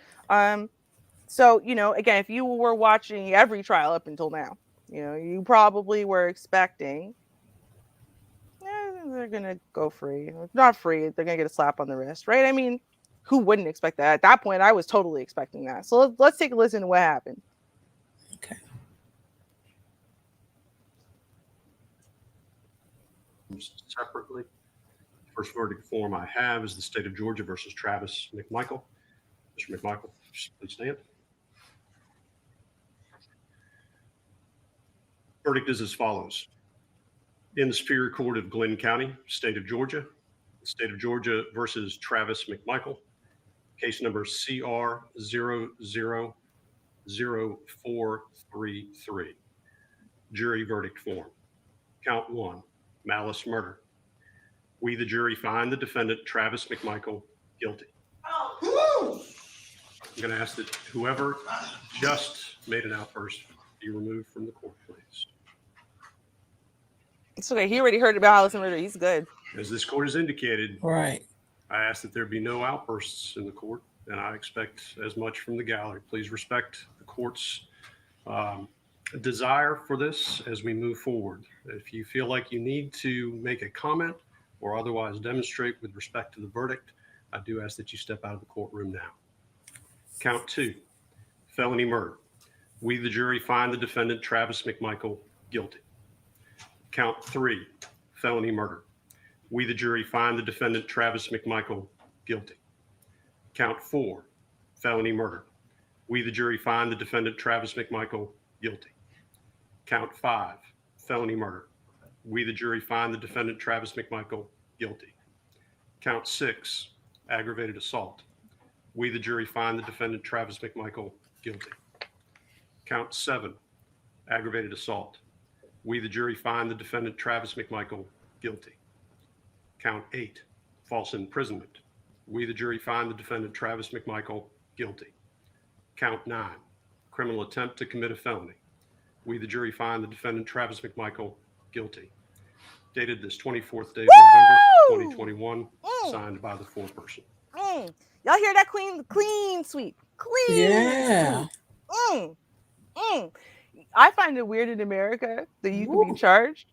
So, you know, again, if you were watching every trial up until now, you know, you probably were expecting they're going to go free. Not free, they're going to get a slap on the wrist, right? I mean, who wouldn't expect that? At that point, I was totally expecting that. So let's take a listen to what happened. Separately. First verdict form I have is the state of Georgia versus Travis McMichael. Mr. McMichael, please stand. Verdict is as follows. In the Superior Court of Glenn County, state of Georgia, the state of Georgia versus Travis McMichael, case number CR 000433. Jury verdict form. Count 1, malice murder. We, the jury, find the defendant, Travis McMichael, guilty. I'm going to ask that whoever just made an outburst be removed from the court, please. It's okay. He already heard about malice murder. He's good. As this court has indicated, right, I ask that there be no outbursts in the court, and I expect as much from the gallery. Please respect the court's desire for this as we move forward. If you feel like you need to make a comment or otherwise demonstrate with respect to the verdict, I do ask that you step out of the courtroom now. Count 2, felony murder. We, the jury, find the defendant, Travis McMichael, guilty. Count 3, felony murder. We, the jury, find the defendant, Travis McMichael, guilty. Count 4, felony murder. We, the jury, find the defendant, Travis McMichael, guilty. Count 5, felony murder. We, the jury, find the defendant, Travis McMichael, guilty. Count 6, aggravated assault. We, the jury, find the defendant, Travis McMichael, guilty. Count 7, aggravated assault. We, the jury, find the defendant, Travis McMichael, guilty. Count 8, false imprisonment. We, the jury, find the defendant, Travis McMichael, guilty. Count 9, criminal attempt to commit a felony. We, the jury, find the defendant, Travis McMichael, guilty. Dated this 24th day of November, 2021, signed by the foreperson. Y'all hear that clean sweep? Clean Yeah. sweep. I find it weird in America that you can be charged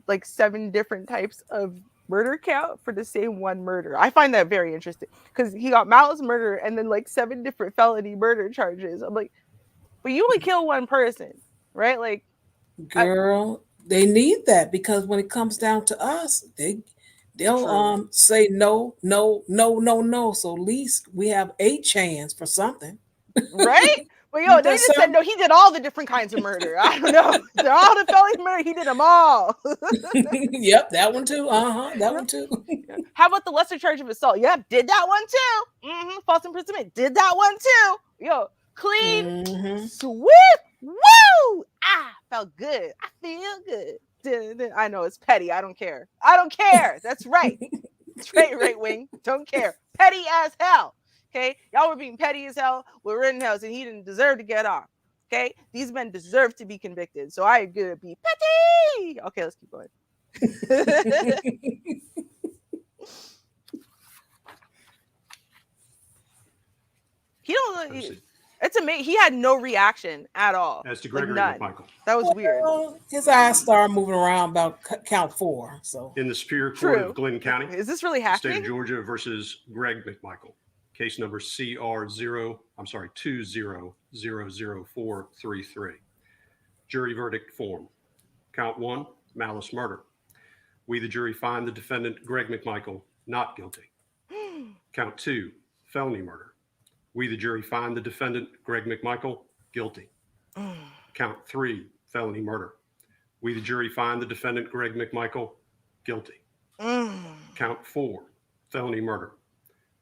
like 7 different types of murder count for the same one murder. I find that very interesting because he got malice murder and then like 7 different felony murder charges. I'm like, but you only kill one person, right? Like, girl, they need that because when it comes down to us, they'll say no. So at least we have a chance for something, right? But yo, they just said no. He did all the different kinds of murder. I don't know. They're all the felony murder. He did them all. Yep, that one too. That one too. How about the lesser charge of assault? Yep, did that one too. False imprisonment. Did that one too. Yo, clean sweep. Woo! Felt good. I feel good. I know it's petty. I don't care. That's right. That's right, right wing. Don't care. Petty as hell. Okay, y'all were being petty as hell with Rittenhouse, and he didn't deserve to get off. Okay, these men deserve to be convicted. So I agree to be petty. Okay, let's keep going. It's amazing. He had no reaction at all. As to Gregory McMichael. That was weird. His eyes started moving around about count 4. So in the Superior Court of Glenn County, is this really happening? State of Georgia versus Greg McMichael. Case number CR 20000433. Jury verdict form. Count 1, malice murder. We, the jury, find the defendant, Greg McMichael, not guilty. Count 2, felony murder. We, the jury, find the defendant, Greg McMichael, guilty. Count 3, felony murder. We, the jury, find the defendant, Greg McMichael, guilty. Count 4, felony murder.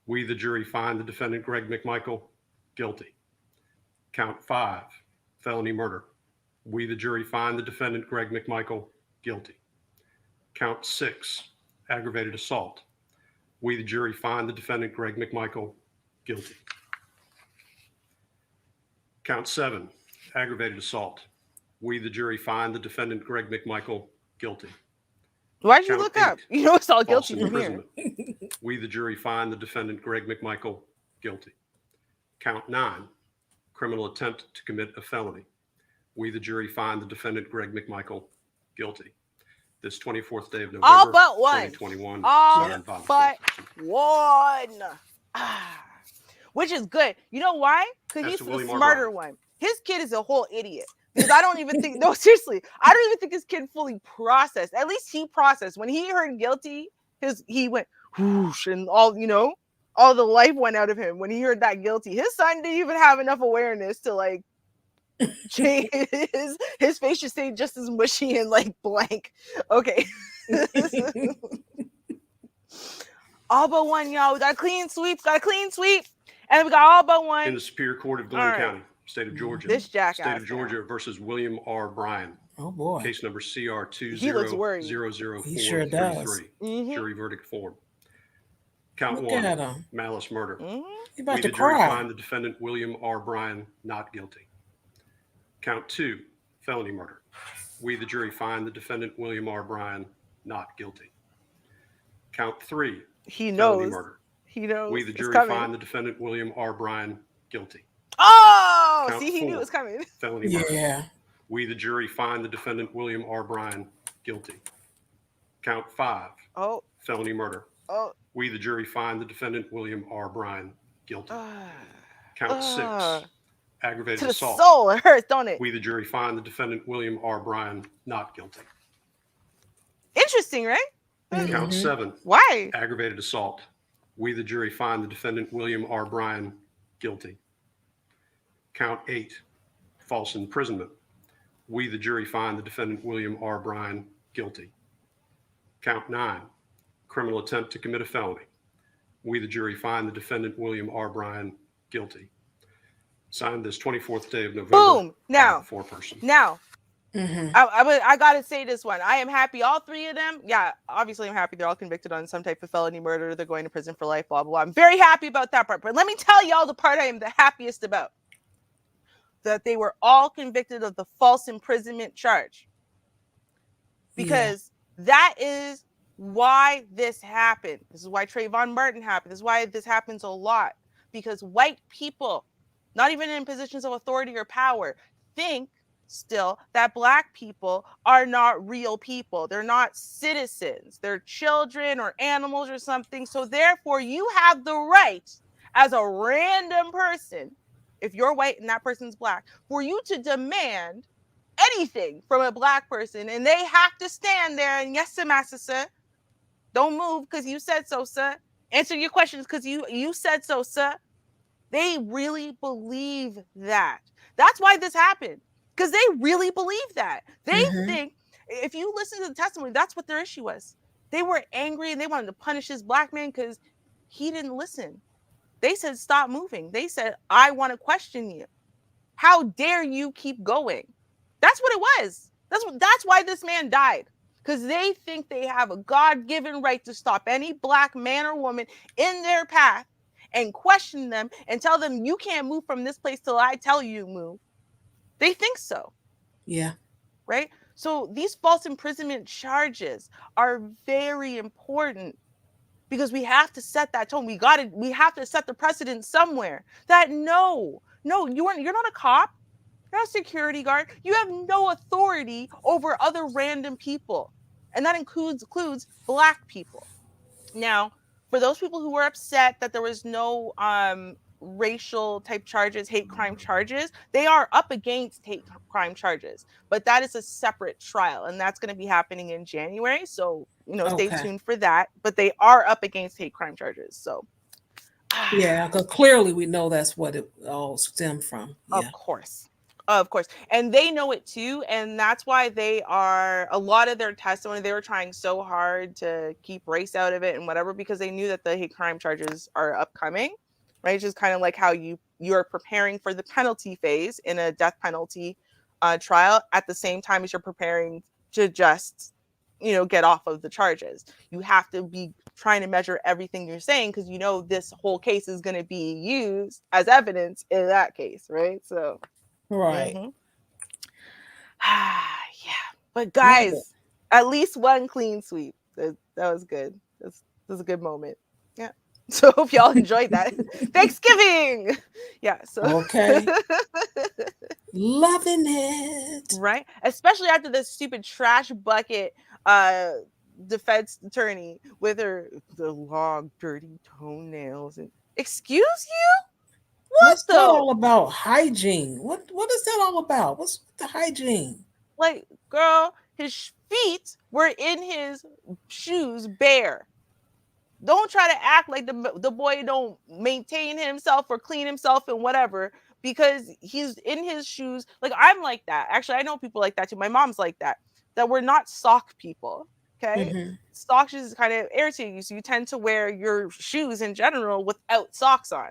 We, the jury, find the defendant, Greg McMichael, guilty. Count 5, felony murder. We, the jury, find the defendant, Greg McMichael, guilty. Count 6, aggravated assault. We, the jury, find the defendant, Greg McMichael, guilty. Count 7, aggravated assault. We, the jury, find the defendant, Greg McMichael, guilty. Why'd you look up? You know it's all guilty from here. We, the jury, find the defendant, Greg McMichael, guilty. Count 9, criminal attempt to commit a felony. We, the jury, find the defendant, Greg McMichael, guilty. This 24th day of November, All but one. 2021. All Signed by the but one. Which is good. You know why? Because As he's to the William R. smarter Bryan. one. His kid is a whole idiot. Because I don't even think, no, seriously, I don't even think his kid fully processed. At least he processed. When he heard guilty, he went whoosh, and all, you know, all the life went out of him when he heard that guilty. His son didn't even have enough awareness to like change his face just stayed just as mushy and like blank. Okay. All but one, y'all. We got a clean sweep. And we got all but one. In the Superior Court of Glenn County, State of Georgia. This jackass. State of Georgia versus William R. Bryan. Oh boy. Case number CR He looks worried. 200433. He sure does. Jury verdict form. Count Look one, at him. malice murder. He about We, to the jury, cry. find the defendant, William R. Bryan, not guilty. Count two, felony murder. We, the jury, find the defendant, William R. Bryan, not guilty. Count three, He felony knows. murder. He knows. We, the it's jury, coming. find the defendant, William R. Bryan, guilty. Oh, Count see, he knew it four, was coming. felony murder. Yeah. We, the jury, find the defendant, William R. Bryan, guilty. Count five, Oh, felony murder. oh. We, the jury, find the defendant, William R. Bryan, guilty. Count six, aggravated To the assault. soul, it hurts, don't it? We, the jury, find the defendant, William R. Bryan, not guilty. Interesting, right? Count seven, Why? aggravated assault. We, the jury, find the defendant, William R. Bryan, guilty. Count eight, false imprisonment. We, the jury, find the defendant, William R. Bryan, guilty. Count nine, criminal attempt to commit a felony. We, the jury, find the defendant, William R. Bryan, guilty. Signed this 24th day of November. Boom. Now, four-person. now, I gotta say this one. I am happy. All three of them. Yeah, obviously I'm happy they're all convicted on some type of felony murder. They're going to prison for life. Blah blah blah. I'm very happy about that part. But let me tell y'all the part I am the happiest about. That they were all convicted of the false imprisonment charge. Because that is why this happened. This is why Trayvon Martin happened. This is why this happens a lot. Because white people, not even in positions of authority or power, think still that black people are not real people. They're not citizens. They're children or animals or something. So therefore, you have the right as a random person, if you're white and that person's black, for you to demand anything from a black person, and they have to stand there and yes, sir, don't move because you said so, sir. Answer your questions because you said so, sir. They really believe that. That's why this happened. Because they really believe that. They think, if you listen to the testimony, that's what their issue was. They were angry and they wanted to punish this black man because he didn't listen. They said, stop moving. They said, I want to question you. How dare you keep going? That's what it was. That's why this man died. Because they think they have a God-given right to stop any black man or woman in their path and question them and tell them you can't move from this place till I tell you to move. They think so. Yeah. Right? So these false imprisonment charges are very important because we have to set that tone. We have to set the precedent somewhere that no, you're not a cop. You're not a security guard. You have no authority over other random people. And that includes black people. Now, for those people who were upset that there was no racial type charges, hate crime charges, they are up against hate crime charges, but that is a separate trial and that's going to be happening in January. So, stay tuned for that, but they are up against hate crime charges. So yeah, because clearly we know that's what it all stemmed from. Yeah. Of course. And they know it too. And that's why a lot of their testimony, they were trying so hard to keep race out of it and whatever, because they knew that the hate crime charges are upcoming, right? It's just kind of like how you're preparing for the penalty phase in a death penalty trial at the same time as you're preparing to just, get off of the charges. You have to be trying to measure everything you're saying because this whole case is going to be used as evidence in that case, right? So right. Yeah. But guys, at least one clean sweep. That was good. That was a good moment. Yeah. So hope y'all enjoyed that. Thanksgiving. Yeah. So Okay. Loving it. Right? Especially after the stupid trash bucket defense attorney with the long dirty toenails and excuse you? What What's that though? all about? Hygiene. What is that all about? What's the hygiene? Like, girl, his feet were in his shoes bare. Don't try to act like the boy don't maintain himself or clean himself and whatever because he's in his shoes. Like, I'm like that. Actually, I know people like that too. My mom's like that. That we're not sock people. Okay. Mhm. Socks is kind of irritating you. So you tend to wear your shoes in general without socks on.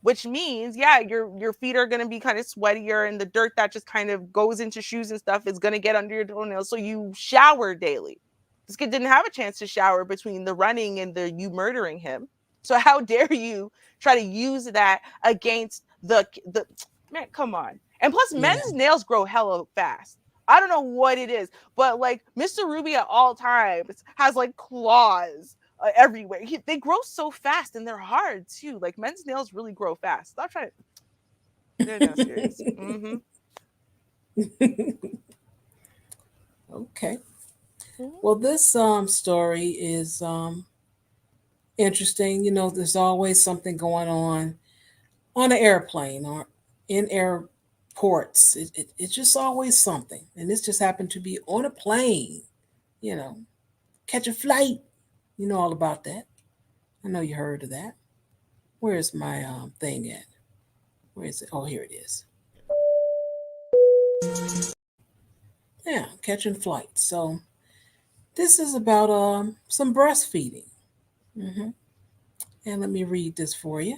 Which means, yeah, your feet are gonna be kind of sweatier, and the dirt that just kind of goes into shoes and stuff is gonna get under your toenails. So you shower daily. This kid didn't have a chance to shower between the running and the you murdering him. So how dare you try to use that against the man? Come on. And plus, Yeah. men's nails grow hella fast. I don't know what it is, but like Mr. Ruby at all times has like claws everywhere. They grow so fast and they're hard too. Like men's nails really grow fast. Stop trying to. They're not serious. Mm-hmm. Okay. Mhm. Well, this story is interesting. You know, there's always something going on an airplane or in airports. It's just always something. And this just happened to be on a plane, you know, catch a flight. You know all about that. I know you heard of that. Where's my thing at? Where is it? Oh, here it is. Yeah, catching flights. So this is about some breastfeeding. hmm And let me read this for you.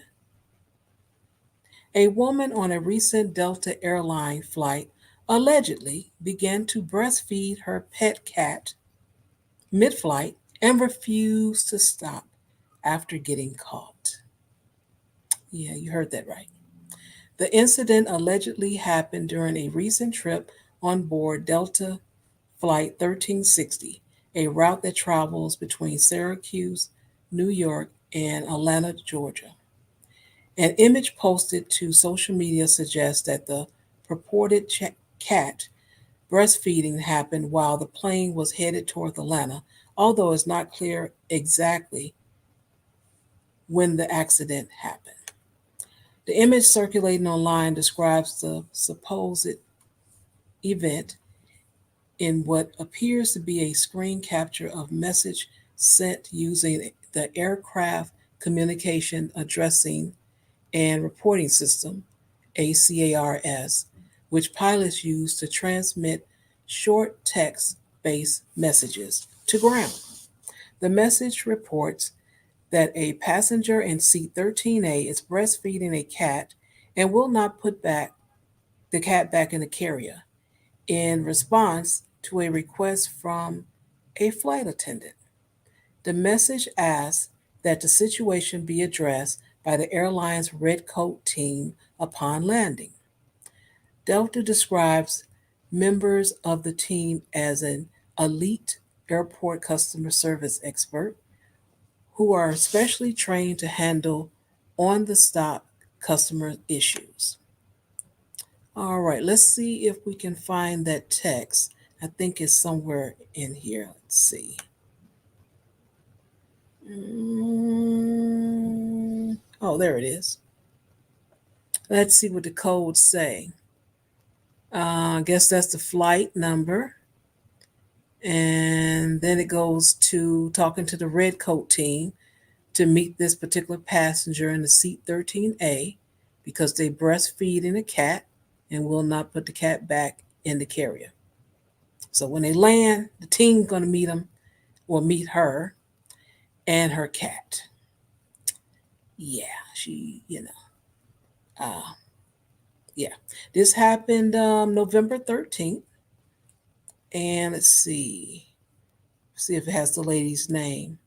A woman on a recent Delta airline flight allegedly began to breastfeed her pet cat mid flight and refused to stop after getting caught. Yeah, you heard that right. The incident allegedly happened during a recent trip on board Delta Flight 1360, a route that travels between Syracuse, New York, and Atlanta, Georgia. An image posted to social media suggests that the purported cat breastfeeding happened while the plane was headed toward Atlanta, although it's not clear exactly when the accident happened. The image circulating online describes the supposed event in what appears to be a screen capture of message sent using the aircraft communication addressing and reporting system, ACARS, which pilots use to transmit short text based messages to ground. The message reports that a passenger in seat 13A is breastfeeding a cat and will not put the cat back in the carrier in response to a request from a flight attendant. The message asks that the situation be addressed by the airline's Red Coat team upon landing. Delta describes members of the team as an elite airport customer service expert who are specially trained to handle on the stop customer issues. All right, let's see if we can find that text. I think it's somewhere in here. Let's see. Oh, there it is. Let's see what the codes say. I guess that's the flight number. And then it goes to talking to the red coat team to meet this particular passenger in the seat 13A because they breastfeeding a cat and will not put the cat back in the carrier. So when they land, the team's going to meet them or meet her and her cat. Yeah, uh, yeah. This happened November 13th. And let's see if it has the lady's name.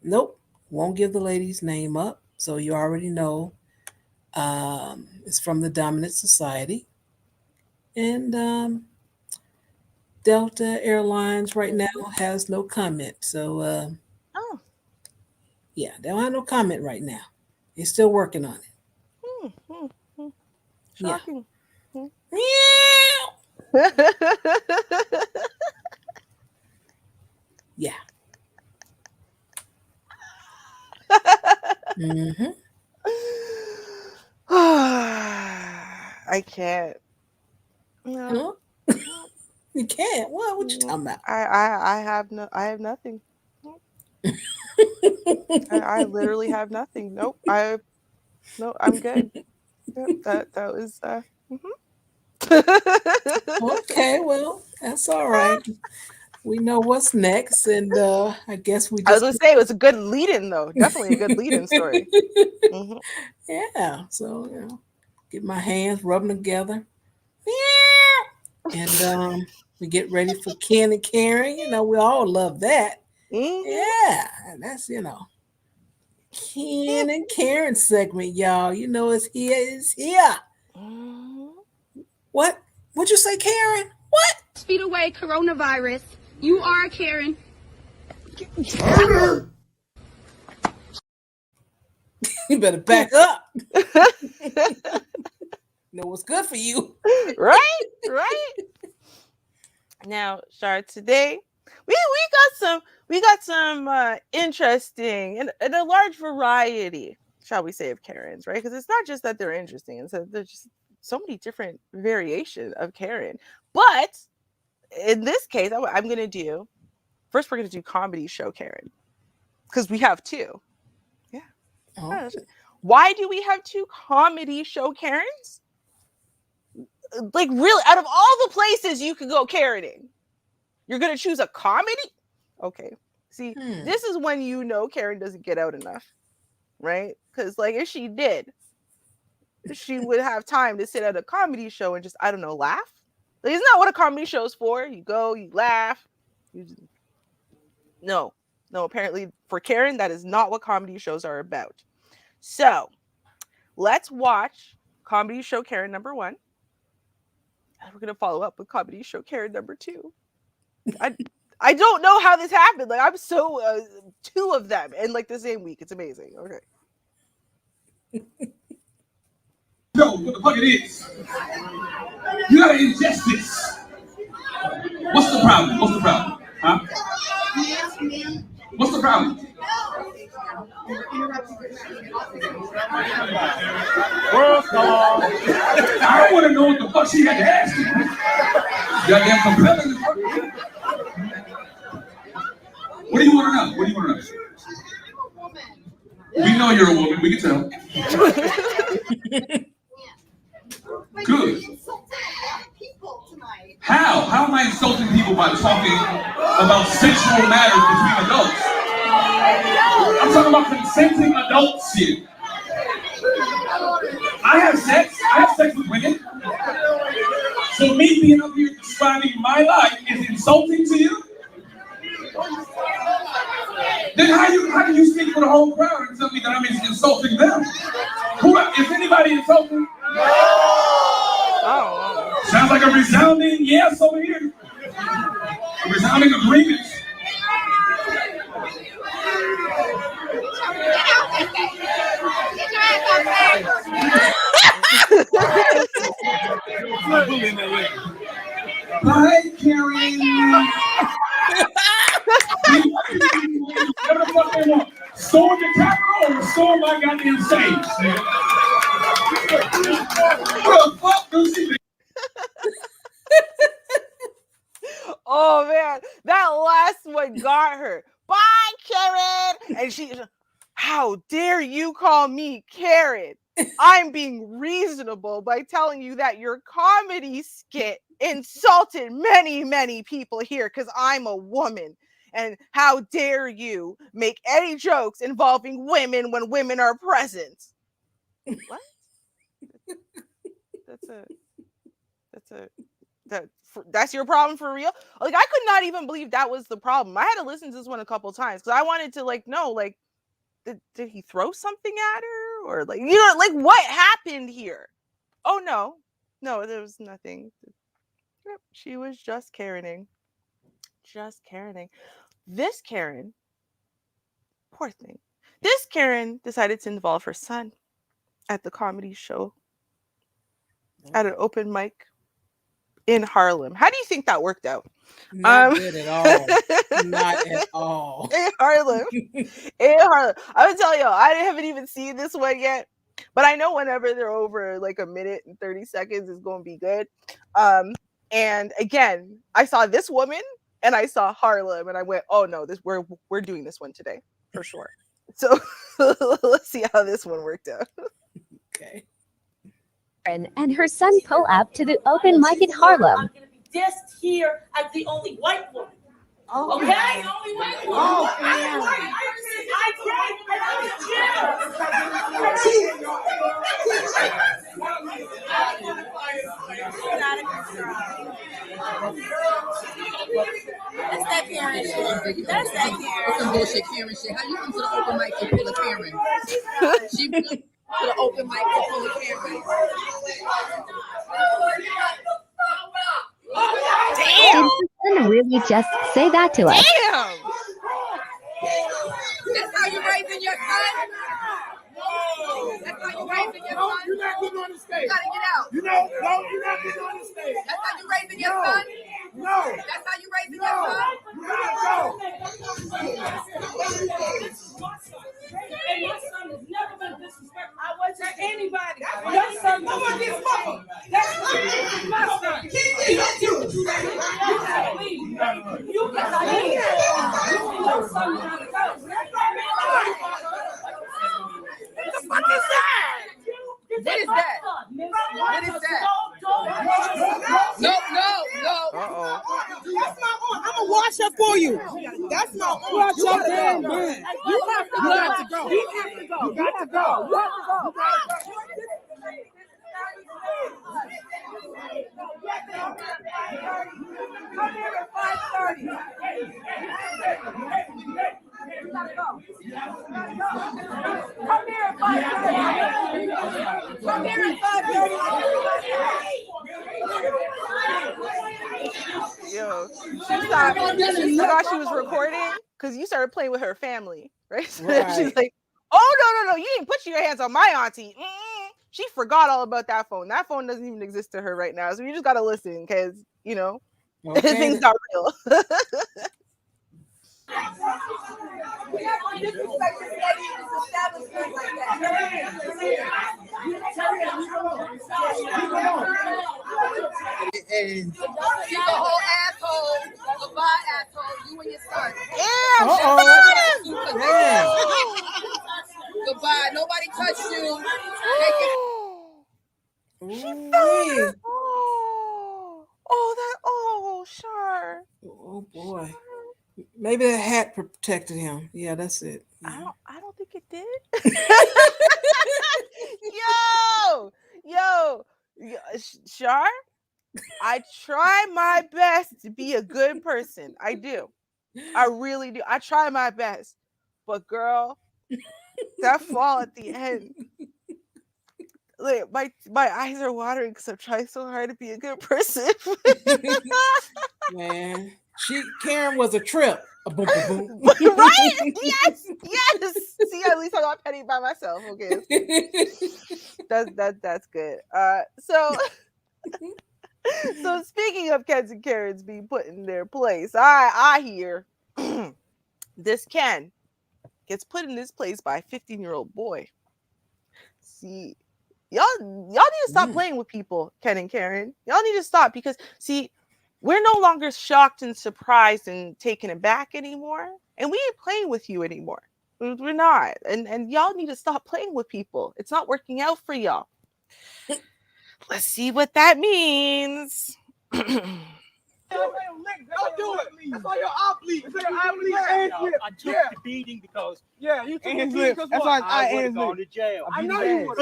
Nope, won't give the lady's name up. So you already know it's from the Dominant Society. And Delta Airlines right now has no comment. So Oh. Yeah, they don't have no comment right now. They're still working on it. Yeah. Shocking. Yeah. Mm-hmm. I can't. No. Huh? You can't. What you talking about? I have nothing. I literally have nothing. Nope. No, I'm good. Yep, that was Okay, well, that's all right. We know what's next, and I guess we I was just gonna say it was a good lead-in though. Definitely a good lead-in story. Mhm. Yeah. So get my hands, rub them together, and we get ready for Ken and Karen. We all love that. Yeah, that's Ken and Karen segment, y'all. It's here. It's here. What? What'd you say, Karen? What? Speed away coronavirus. You are Karen. You better back up. Know what's good for you. Right? Now, Char, today we got some interesting and a large variety, shall we say, of Karens, right? Because it's not just that they're interesting, it's that there's just so many different variations of Karen. But in this case, I'm gonna do first. We're gonna do comedy show Karen because we have two. Yeah. Oh. Why do we have two comedy show Karens? Like, really, out of all the places you could go Karening, you're gonna choose a comedy? Okay. See, this is when Karen doesn't get out enough, right? Because like if she did, she would have time to sit at a comedy show and just, I don't know, laugh. Like, isn't that what a comedy show is for? You go, you laugh. No, apparently for Karen, that is not what comedy shows are about. So let's watch comedy show Karen number 1. And we're gonna follow up with comedy show Karen number 2. I don't know how this happened. Like, I'm so 2 of them in like the same week. It's amazing. Okay. Yo, what the fuck it is? You gotta ingest this. What's the problem? Huh? What's the problem? I don't want to know what the fuck she had to ask you. Goddamn compelling. What do you want to know? We know you're a woman. We can tell. Good. How? How am I insulting people by talking about sexual matters between adults? I'm talking about consenting adults here. I have sex with women. So me being up here describing my life is insulting to you? Then how can you speak for the whole crowd and tell me that I'm insulting them? Is anybody insulting? Oh. Sounds like a resounding yes over here. A resounding agreement. Hi, Karen. Whatever the fuck they want. Storm the Capitol or storm my goddamn stage. What the fuck do you think? Oh man, that last one got her. Bye, Karen. And she, how dare you call me Karen? I'm being reasonable by telling you that your comedy skit insulted many, many people here because I'm a woman. And how dare you make any jokes involving women when women are present? What? That's your problem for real? Like, I could not even believe that was the problem. I had to listen to this one a couple times because I wanted to know, did he throw something at her? Or what happened here? Oh no, there was nothing. Yep, she was just Karening. This Karen, poor thing. This Karen decided to involve her son at the comedy show at an open mic in Harlem. How do you think that worked out? Not good at all. Not at all. In Harlem. In Harlem. I would tell y'all, I haven't even seen this one yet. But I know whenever they're over like a minute and 30 seconds, it's going to be good. And again, I saw this woman and I saw Harlem, and I went, "Oh no, we're doing this one today for sure." So let's see how this one worked out. Okay. And her son pull up to the open mic in Harlem. Just here as the only white woman. Oh, okay? yeah. Only white woman. Oh, That's that Karen shit. That's that Karen. Some bullshit Karen shit. How you come to the open mic and pull a Karen? She went to the open mic and pull a Karen. Damn! Did your son really just say that to us? Damn! That's how you raising your son? That's how you raising your son? You're not getting on the stage. You gotta get out. You're not getting on the stage. That's how you raising your son? No. That's how you raising your son? You gotta And your son has never been disrespectful. I wasn't to anybody. Your son never gets fucked. That's my son. You gotta leave. You gotta leave. Your son gotta go. What the fuck is that? What is that? What is that? No. That's my arm. I'm gonna wash up for you. That's my arm. Wash up there, man. You have to go. You have to go. You got to go. You have to go. Come here at 5:30. You gotta go. Come here at 5:30. Come here at 5:30. Yo, she thought she was recording because you started playing with her family, right? So she's like, "Oh no, you didn't put your hands on my auntie." She forgot all about that phone. That phone doesn't even exist to her right now. So you just gotta listen because things are real. And she's a whole asshole. Goodbye, asshole. You and your son. Goodbye. Nobody touched you. Char. Oh boy. Maybe the hat protected him. Yeah, that's it. I don't think it did. Yo, Char, I try my best to be a good person. I do. I really do. I try my best. But girl, that fall at the end. Like my eyes are watering because I'm trying so hard to be a good person. Man, Karen was a trip. A boom, boom, boom. Right? Yes. See, at least I got petty by myself. Okay, that's good. So speaking of Kens and Karens being put in their place, I hear this Ken gets put in this place by a 15-year-old boy. See, y'all need to stop playing with people, Ken and Karen. Y'all need to stop because see, we're no longer shocked and surprised and taken aback anymore, and we ain't playing with you anymore. We're not, and y'all need to stop playing with people. It's not working out for y'all. Let's see what that means. Don't do it. That's why your eye bleed. Your eye bleed. I took the beating because you took the beating because that's why I would have gone to jail. I know you would.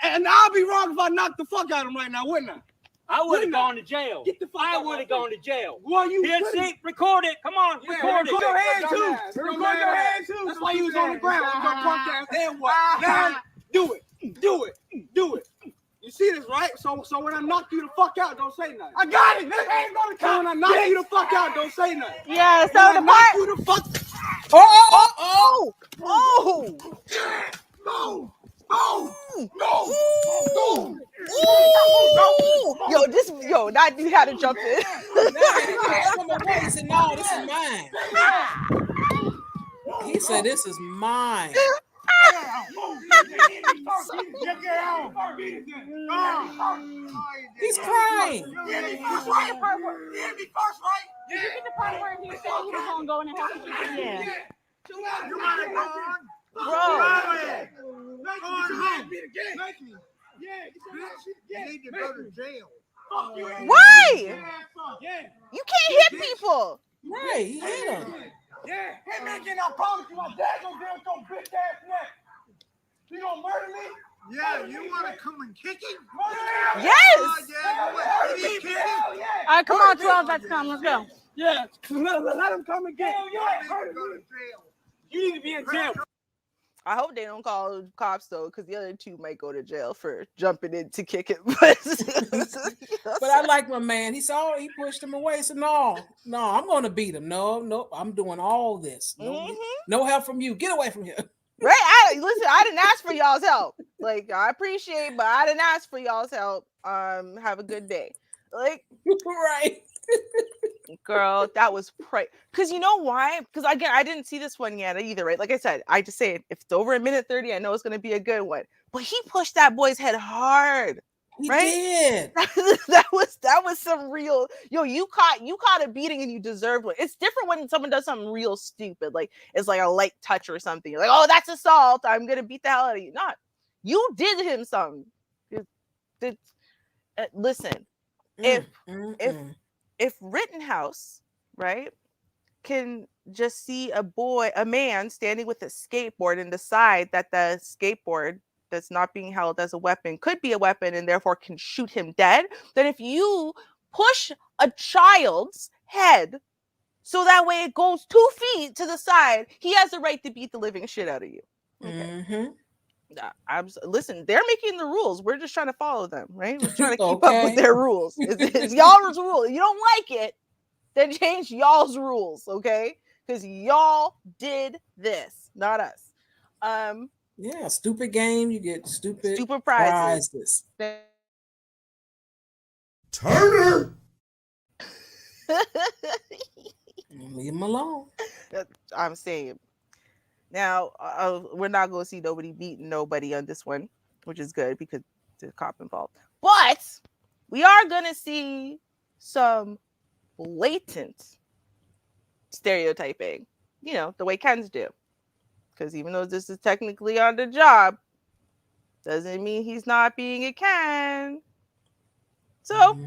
And I'll be wrong if I knock the fuck out of him right now, wouldn't I? I would have gone to jail. Get the fuck I out. would have gone to jail. Well, you here, see, record it. Come on, record it. Record your hand too. Record your hand too. That's why you was on the ground. Your punk ass. Then what? Now do it. You see this, right? So when I knock you the fuck out, don't say nothing. I got it. This ain't gonna come. When I knock you the fuck out, don't say nothing. Yeah. So when I knock you the fuck. Oh! Yo, that dude had to jump in. He pushed him away. He said, "No, this is mine." He said, "This is mine." He's crying. Did you get the part where he said he was gonna go in and help you? Yeah. Why? You can't hit people. Right, he hit him. Yeah, hey man, I promise you, my dad gonna get your bitch ass neck. You gonna murder me? Yeah, you wanna come and kick him? Yes. All right, come on, 12. Let's come. Let's go. Yeah, let him come and get you. You need to be in jail. I hope they don't call cops though, because the other two might go to jail for jumping in to kick it. But I like my man. He saw he pushed him away. He said, "No, I'm going to beat him. No, I'm doing all this. No help from you. Get away from here." Right? Listen, I didn't ask for y'all's help. Like, I appreciate, but I didn't ask for y'all's help. Have a good day. Like, right. Girl, that was because you know why? Because again, I didn't see this one yet either, right? Like I said, I just say if it's over a minute 30, I know it's gonna be a good one. But he pushed that boy's head hard. He right? did. that was some real you caught a beating and you deserved one. It's different when someone does something real stupid, like it's like a light touch or something. You're like, oh, that's assault. I'm gonna beat the hell out of you. Not you did him something. Listen, if Rittenhouse, right, can just see a man standing with a skateboard and decide that the skateboard that's not being held as a weapon could be a weapon and therefore can shoot him dead, then if you push a child's head so that way it goes 2 feet to the side, he has the right to beat the living shit out of you. Okay. Listen, they're making the rules. We're just trying to follow them, right? We're trying to keep up with their rules. It's y'all's rule. If you don't like it, then change y'all's rules, okay? Because y'all did this, not us. Yeah, stupid game. You get stupid prizes. Turner. Leave him alone. I'm saying. Now, we're not going to see nobody beating nobody on this one, which is good because there's a cop involved. But we are going to see some blatant stereotyping, the way Kens do. Because even though this is technically on the job, doesn't mean he's not being a Ken. So,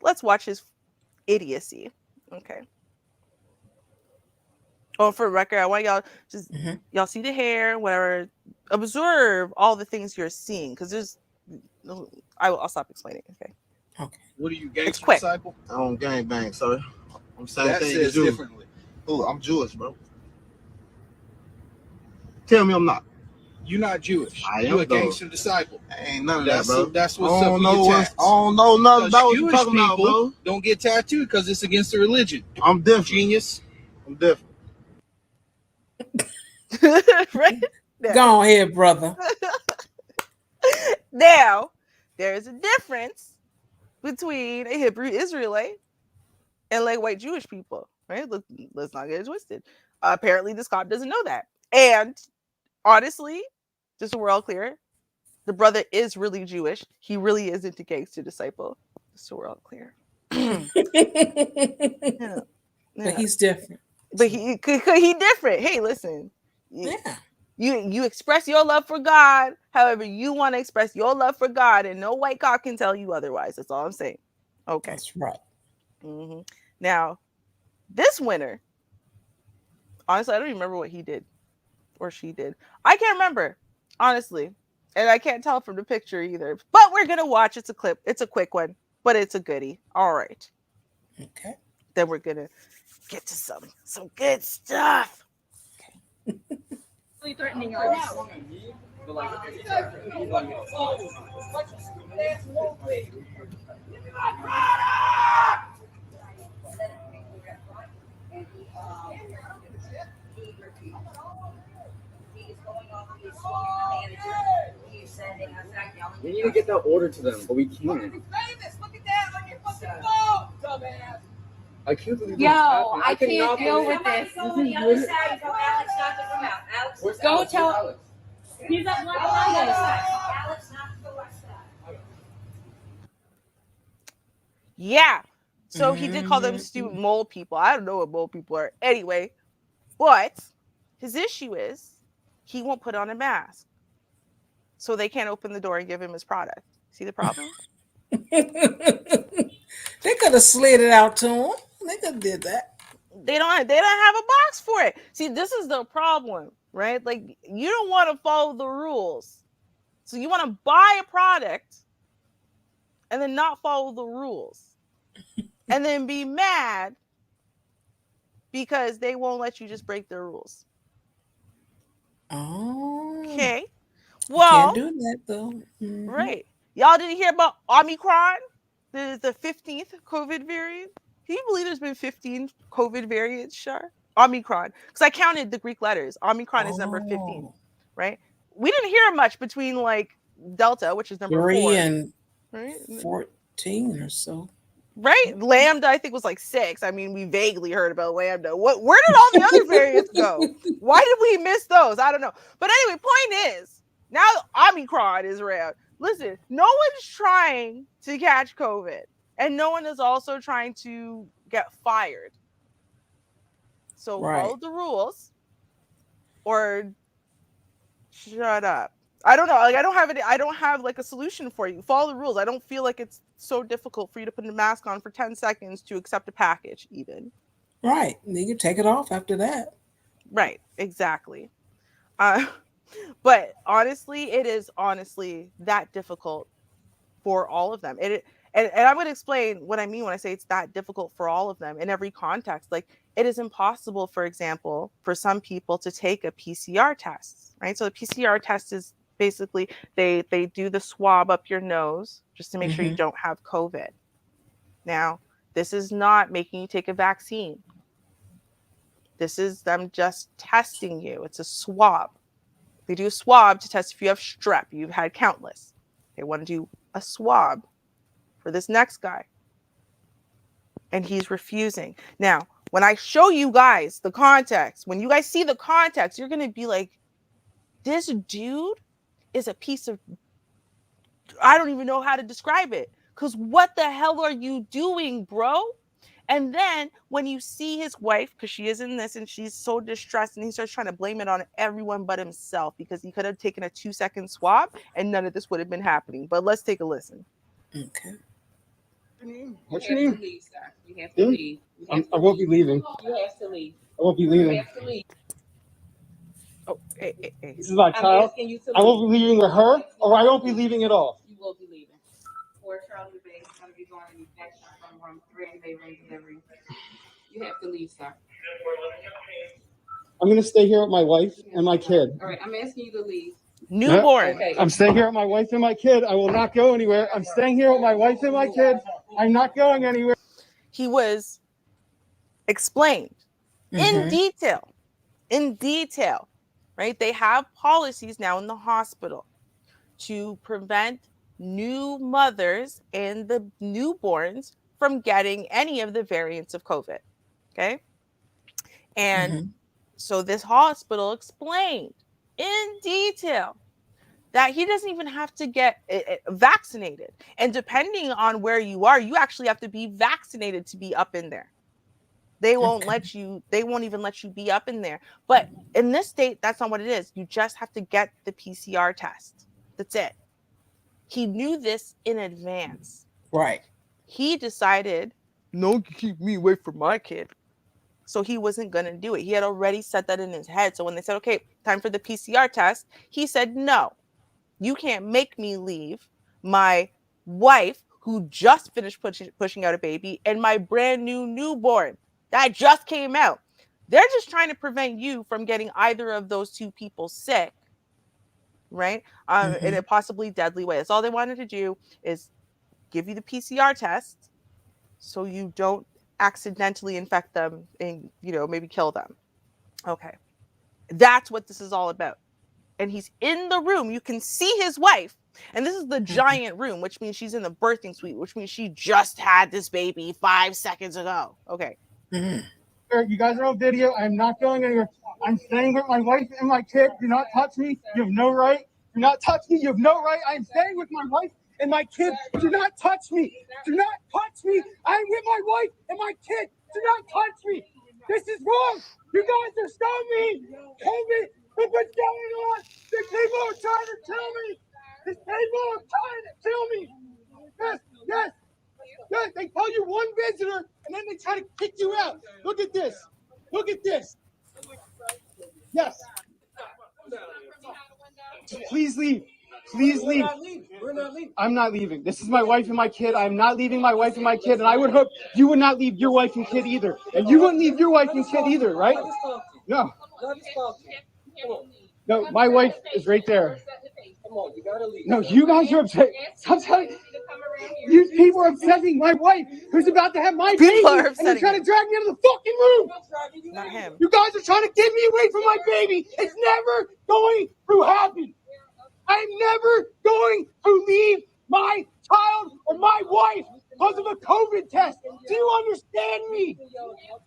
let's watch his idiocy. Okay. Oh, for the record, I want y'all just y'all see the hair, whatever. Observe all the things you're seeing, because there's. I'll stop explaining. Okay. Okay. What are you, It's quick. Disciple? I don't gang bang, sir. I'm saying That things says you. differently. Oh, I'm Jewish, bro. Tell me I'm not. You're not Jewish. I You're am a gangster disciple. Ain't none of that, bro. That's what's I up don't in know your what. tats. I don't know nothing about what Jewish you're talking people about, bro. don't get tattooed because it's against the religion. I'm different. Genius. I'm different. Right? Go ahead, brother. Now, there's a difference between a Hebrew Israelite and like white Jewish people, right? Let's not get it twisted. Apparently, this cop doesn't know that. And honestly, just so we're all clear, the brother is really Jewish. He really isn't a gangster disciple. Just so we're all clear. But he's different. But he different. Hey, listen. You express your love for God however you want to express your love for God, and no white cop can tell you otherwise. That's all I'm saying. Okay. That's right. Now, this winner, honestly, I don't even remember what he did or she did. I can't remember, honestly. And I can't tell from the picture either. But we're going to watch. It's a clip. It's a quick one, but it's a goodie. All right. Okay. Then we're going to get to some good stuff. Really threatening us. We need to get that order to them, but we can't. Look at that on your fucking phone, dumbass. I can't believe Yo, this happened. I can't cannot deal believe- with this. This is literally- Alex not to come out. Alex, Where's don't Alex? tell. Where's Alex? He's at Black Friday. Alex not to the west side. Yeah. So he did call them stupid mole people. I don't know what mole people are. Anyway, but his issue is he won't put on a mask. So they can't open the door and give him his product. See the problem? They could have slid it out to him. They could have did that. They don't have a box for it. See, this is the problem, right? Like, you don't want to follow the rules. So you want to buy a product and then not follow the rules. And then be mad because they won't let you just break their rules. Oh. Okay. Well, can't do that though. Mhm. Right. Y'all didn't hear about Omicron, the 15th COVID variant? Can you believe there's been 15 COVID variants, Char? Omicron. Because I counted the Greek letters. Omicron is number 15, right? We didn't hear much between like Delta, which is number 3 4. and right? 14 or so. Right? Lambda, I think, was like 6. I mean, we vaguely heard about Lambda. Where did all the other variants go? Why did we miss those? I don't know. But anyway, point is, now Omicron is around. Listen, no one's trying to catch COVID, and no one is also trying to get fired. So follow the rules, or shut up. I don't know. Like, I don't have like a solution for you. Follow the rules. I don't feel like it's so difficult for you to put a mask on for 10 seconds to accept a package, even. Right. And then you take it off after that. Right. Exactly. But honestly, it is honestly that difficult for all of them. And I'm going to explain what I mean when I say it's that difficult for all of them in every context. Like, it is impossible, for example, for some people to take a PCR test, right? So the PCR test is basically they do the swab up your nose just to make sure you don't have COVID. Now, this is not making you take a vaccine. This is them just testing you. It's a swab. They do a swab to test if you have strep. You've had countless. They want to do a swab for this next guy. And he's refusing. Now, when I show you guys the context, when you guys see the context, you're going to be like, this dude is a piece of, I don't even know how to describe it. Because what the hell are you doing, bro? And then when you see his wife, because she is in this and she's so distressed, and he starts trying to blame it on everyone but himself because he could have taken a 2-second swab and none of this would have been happening. But let's take a listen. Okay. What's your name? You have to leave. I won't be leaving. You have to leave. I won't be leaving. You have to leave. Oh, hey. This is my child. I won't be leaving with her, or I won't be leaving at all. You will be leaving. For Charlie Bay is going to be going to the next from room 3 and they ring delivery. You have to leave, sir. I'm going to stay here with my wife and my kid. All right, I'm asking you to leave. Newborn. Okay. I'm staying here with my wife and my kid. I will not go anywhere. I'm staying here with my wife and my kid. I'm not going anywhere. He was explained in detail, right? They have policies now in the hospital to prevent new mothers and the newborns from getting any of the variants of COVID. Okay. And so this hospital explained in detail that he doesn't even have to get vaccinated. And depending on where you are, you actually have to be vaccinated to be up in there. They won't let you, they won't even let you be up in there. But in this state, that's not what it is. You just have to get the PCR test. That's it. He knew this in advance. Right. He decided, no, keep me away from my kid. So he wasn't going to do it. He had already set that in his head. So when they said, okay, time for the PCR test, he said, no, you can't make me leave my wife who just finished pushing out a baby and my brand new newborn that just came out. They're just trying to prevent you from getting either of those two people sick, right? In a possibly deadly way. That's all they wanted to do, is give you the PCR test so you don't accidentally infect them and, you know, maybe kill them. Okay. That's what this is all about. And he's in the room. You can see his wife And this is the giant room, which means she's in the birthing suite, which means she just had this baby 5 seconds ago. Okay. You guys are on video. I'm not going anywhere. I'm staying with my wife and my kid. Do not touch me. You have no right. Do not touch me. You have no right. I'm staying with my wife and my kid. Do not touch me. Do not touch me. I'm with my wife and my kid. Do not touch me. This is wrong. You guys are stopping me. COVID. Look what's going on. The people are trying to kill me. These people are trying to kill me. Yes, yes. Yes, they tell you one visitor, and then they try to kick you out. Look at this. Look at this. Yes. Please leave. Please leave. We're not leaving. I'm not leaving. This is my wife and my kid. I'm not leaving my wife and my kid, and I would hope you would not leave your wife and kid either. And you wouldn't leave your wife and kid either, right? No. No, my wife is right there. Come on, you gotta leave. No, you guys are upset. Stop telling. These people are upsetting my wife, who's about to have my baby, and they're trying to drag me out of the fucking room. Not him. You guys are trying to get me away from my baby. It's never going to happen. I'm never going to leave my child or my wife because of a COVID test. Do you understand me?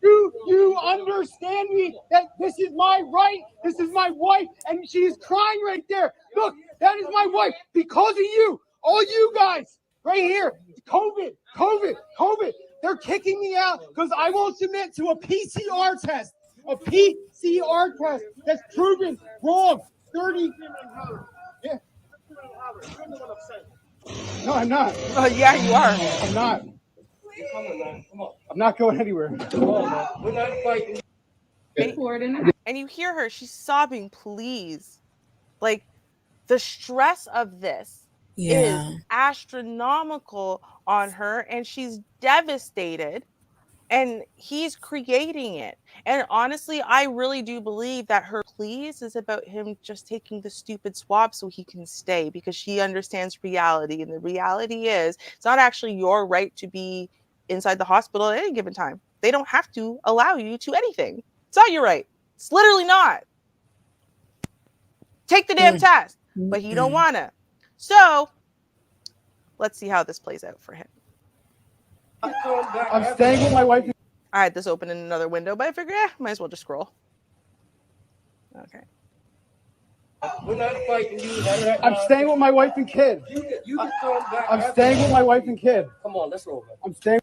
Do you understand me that this is my right? This is my wife, and she is crying right there. Look, that is my wife because of you. All you guys right here. COVID, COVID, COVID. They're kicking me out because I won't submit to a PCR test. A PCR test that's proven wrong. 30. Yeah. No, I'm not. Oh, yeah, you are. I'm not. I'm not going anywhere. We're not fighting. And you hear her, she's sobbing, please. Like, the stress of this is astronomical on her, and she's devastated, and he's creating it. And honestly, I really do believe that her pleas is about him just taking the stupid swab so he can stay, because she understands reality, and the reality is it's not actually your right to be inside the hospital at any given time. They don't have to allow you to anything. It's not your right. It's literally not. Take the damn test, but he don't wanna. So let's see how this plays out for him. I'm staying with my wife. I had this open in another window, but I figured, might as well just scroll. Okay. We're not fighting you. I'm staying with my wife and kid. I'm staying with my wife and kid. Come on, let's roll, man. I'm staying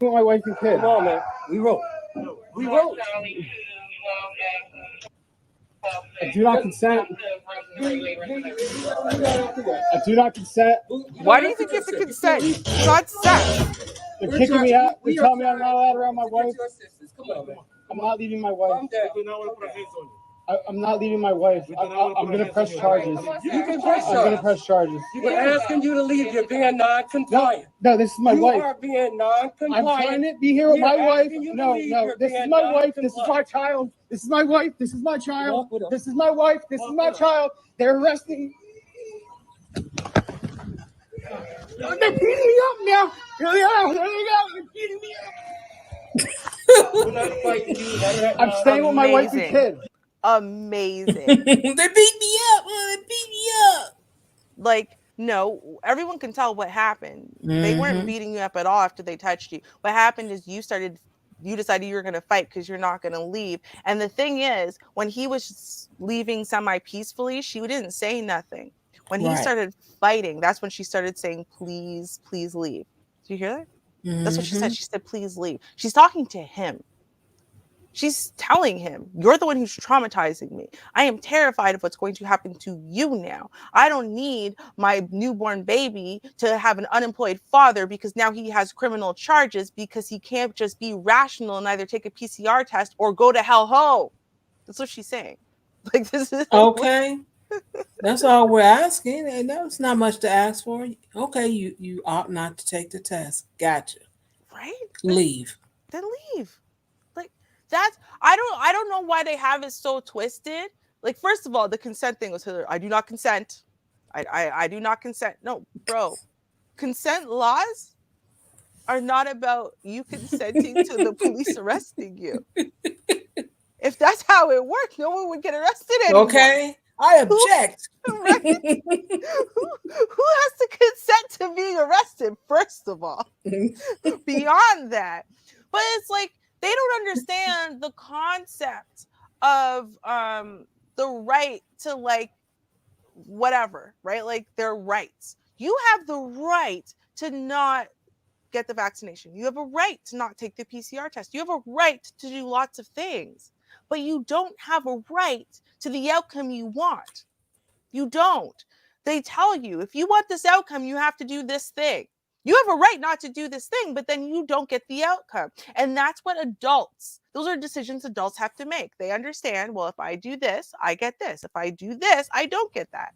with my wife and kid. Come on, man. We roll. We roll. I do not consent. I do not consent. Why do you think you have to consent? It's not sex. They're kicking me out. They're telling me I'm not allowed around my wife. I'm not leaving my wife. I'm not leaving my wife. I'm going to press charges. You can press charges. I'm going to press charges. We're asking you to leave. You're being non-compliant. No, this is my wife. You are being non-compliant. I'm trying to be here with my wife. No, this is my wife. This is my child. This is my wife. This is my child. This is my wife. This is my child. They're arresting me. They're beating me up now. Here they go. They're beating me up. We're not fighting you. I'm staying with my wife and kid. Amazing. They beat me up. They beat me up. Like, no, everyone can tell what happened. They weren't beating you up at all after they touched you. What happened is you decided you were going to fight because you're not going to leave. And the thing is, when he was leaving semi-peacefully, she didn't say nothing. When he started fighting, that's when she started saying, please, please leave. Do you hear that? That's what she said. She said, please leave. She's talking to him. She's telling him, you're the one who's traumatizing me. I am terrified of what's going to happen to you now. I don't need my newborn baby to have an unemployed father because now he has criminal charges because he can't just be rational and either take a PCR test or go to hell ho. That's what she's saying. Like, this is okay. That's all we're asking. And that's not much to ask for. Okay, you ought not to take the test. Gotcha. Right? Leave. Then leave. That's I don't know why they have it so twisted. Like, first of all, the consent thing was I do not consent. I do not consent. No, bro. Consent laws are not about you consenting to the police arresting you. If that's how it worked, no one would get arrested anymore. Okay. I object. Right? Who has to consent to being arrested, first of all? Beyond that. But it's like they don't understand the concept of the right to like whatever, right? Like their rights. You have the right to not get the vaccination. You have a right to not take the PCR test. You have a right to do lots of things, but you don't have a right to the outcome you want. You don't. They tell you, if you want this outcome, you have to do this thing. You have a right not to do this thing, but then you don't get the outcome. And that's what those are decisions adults have to make. They understand, well, if I do this, I get this. If I do this, I don't get that.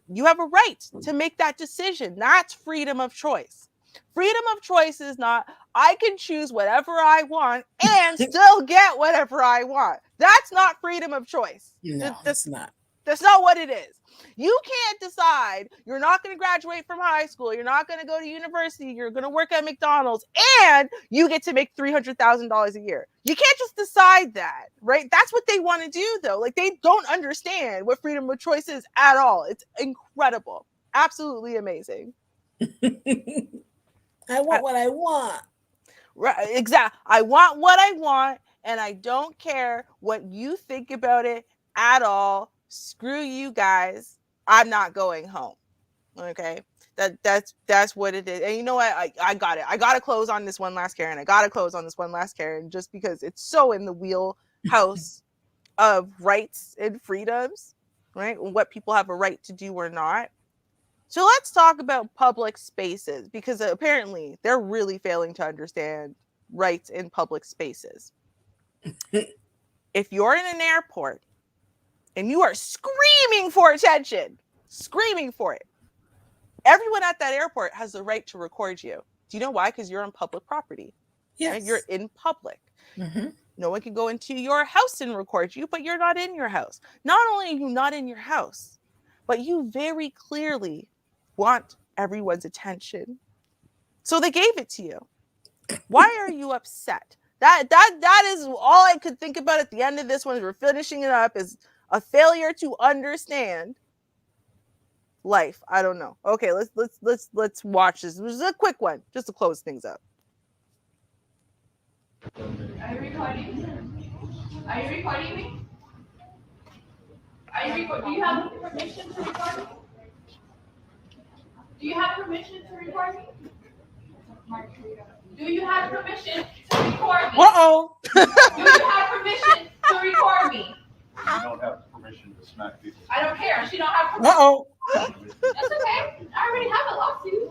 You have a right to make that decision. That's freedom of choice. Freedom of choice is not, I can choose whatever I want and still get whatever I want. That's not freedom of choice. No, that's not. That's not what it is. You can't decide you're not going to graduate from high school, you're not going to go to university, you're going to work at McDonald's, and you get to make $300,000 a year. You can't just decide that, right? That's what they want to do, though. Like, they don't understand what freedom of choice is at all. It's incredible. Absolutely amazing. I want what I want. Right, exactly. I want what I want, and I don't care what you think about it at all. Screw you guys. I'm not going home. Okay. That's what it is. And you know what? I got it. I gotta close on this one last Karen. Just because it's so in the wheelhouse of rights and freedoms, right? What people have a right to do or not. So let's talk about public spaces, because apparently they're really failing to understand rights in public spaces. If you're in an airport and you are screaming for attention, screaming for it, everyone at that airport has the right to record you. Do you know why? Because you're on public property. Yes. Right? You're in public. Mm-hmm. No one can go into your house and record you, but you're not in your house. Not only are you not in your house, but you very clearly want everyone's attention. So they gave it to you. Why are you upset? That is all I could think about at the end of this one. As we're finishing it up, is a failure to understand life. I don't know. Okay, let's watch this. This is a quick one, just to close things up. Are you recording? Are you recording me? Do you have permission to record me? Do you have permission to record me? Do you have permission to record me? Uh-oh. Do you have permission to record me? You don't have permission to smack people. I don't care. She don't have permission. Uh-oh. That's okay. I already have a lawsuit.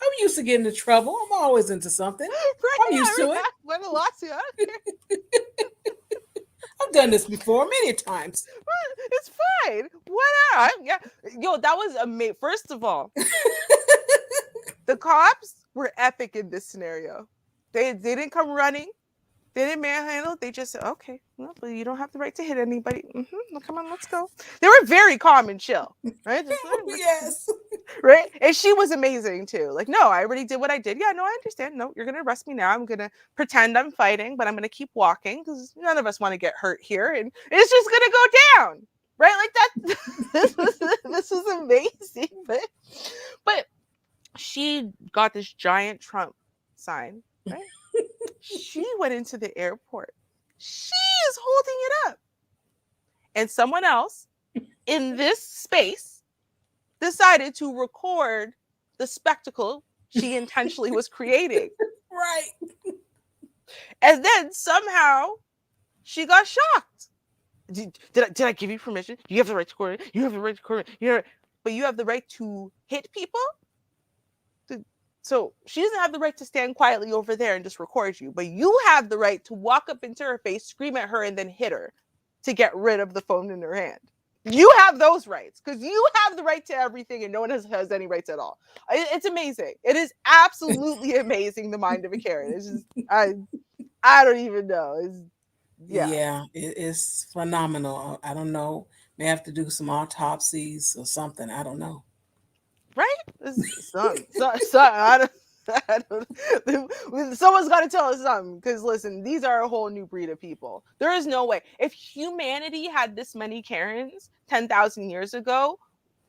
I'm used to getting in trouble. I'm always into something. Right, I'm used to it. What a lawsuit. I've done this before many times. It's fine. Whatever. Yeah. Yo, that was amazing. First of all, the cops were epic in this scenario. They didn't come running. They didn't manhandle. They just said, okay, well, but you don't have the right to hit anybody. Well, come on, let's go. They were very calm and chill, right? Yes. Right? And she was amazing too. Like, no, I already did what I did. Yeah, no, I understand. No, you're going to arrest me now. I'm going to pretend I'm fighting, but I'm going to keep walking because none of us want to get hurt here. And it's just going to go down, right? Like that. This was amazing. But she got this giant Trump sign, right? She went into the airport. She is holding it up. And someone else in this space decided to record the spectacle she intentionally was creating. Right. And then somehow she got shocked. Did I give you permission? You have the right to record it. You have the right to record it. But you have the right to hit people? So she doesn't have the right to stand quietly over there and just record you, but you have the right to walk up into her face, scream at her, and then hit her to get rid of the phone in her hand. You have those rights because you have the right to everything and no one has any rights at all. It's amazing. It is absolutely amazing, the mind of a Karen. It's just, I don't even know. Yeah, it is phenomenal. I don't know. May have to do some autopsies or something. I don't know. Right? Someone's got to tell us something, because listen, these are a whole new breed of people. There is no way. If humanity had this many Karens 10,000 years ago,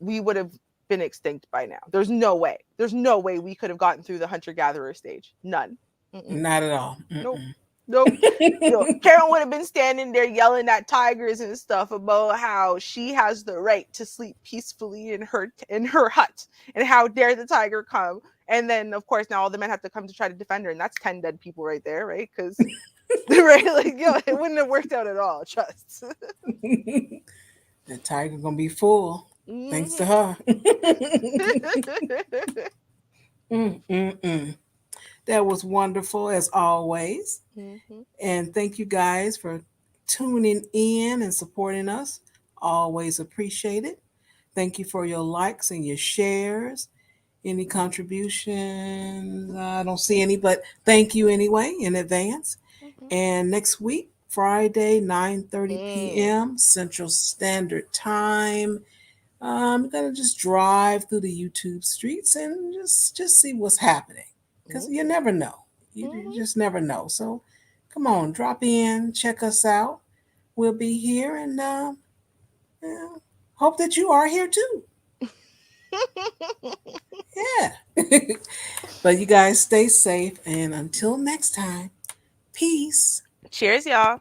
we would have been extinct by now. There's no way. There's no way we could have gotten through the hunter-gatherer stage. None. Not at all. Nope. Karen would have been standing there yelling at tigers and stuff about how she has the right to sleep peacefully in her hut, and how dare the tiger come. And then, of course, now all the men have to come to try to defend her, and that's 10 dead people right there, right? Because right, like, it wouldn't have worked out at all. Trust. The tiger gonna be full, thanks to her. That was wonderful as always. And thank you guys for tuning in and supporting us. Always appreciate it. Thank you for your likes and your shares. Any contributions? I don't see any, but thank you anyway in advance. And next week, Friday, 9:30 p.m. Central Standard Time. I'm going to just drive through the YouTube streets and just see what's happening. Because you never know. You just never know. So come on, drop in, check us out. We'll be here, and hope that you are here too. Yeah. But you guys stay safe, and until next time, peace. Cheers, y'all.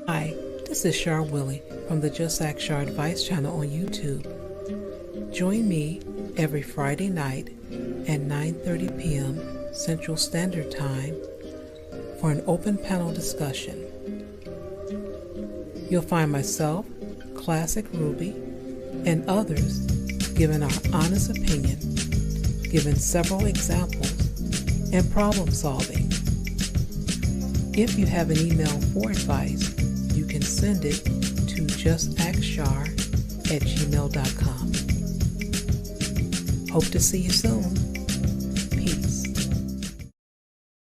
Hi, this is Char Willie from the JustAskChar Advice channel on YouTube. Join me every Friday night at 9:30 p.m. Central Standard Time for an open panel discussion. You'll find myself, Classic Ruby, and others giving our honest opinion, giving several examples, and problem solving. If you have an email for advice, you can send it to JustAskChar@gmail.com. Hope to see you soon.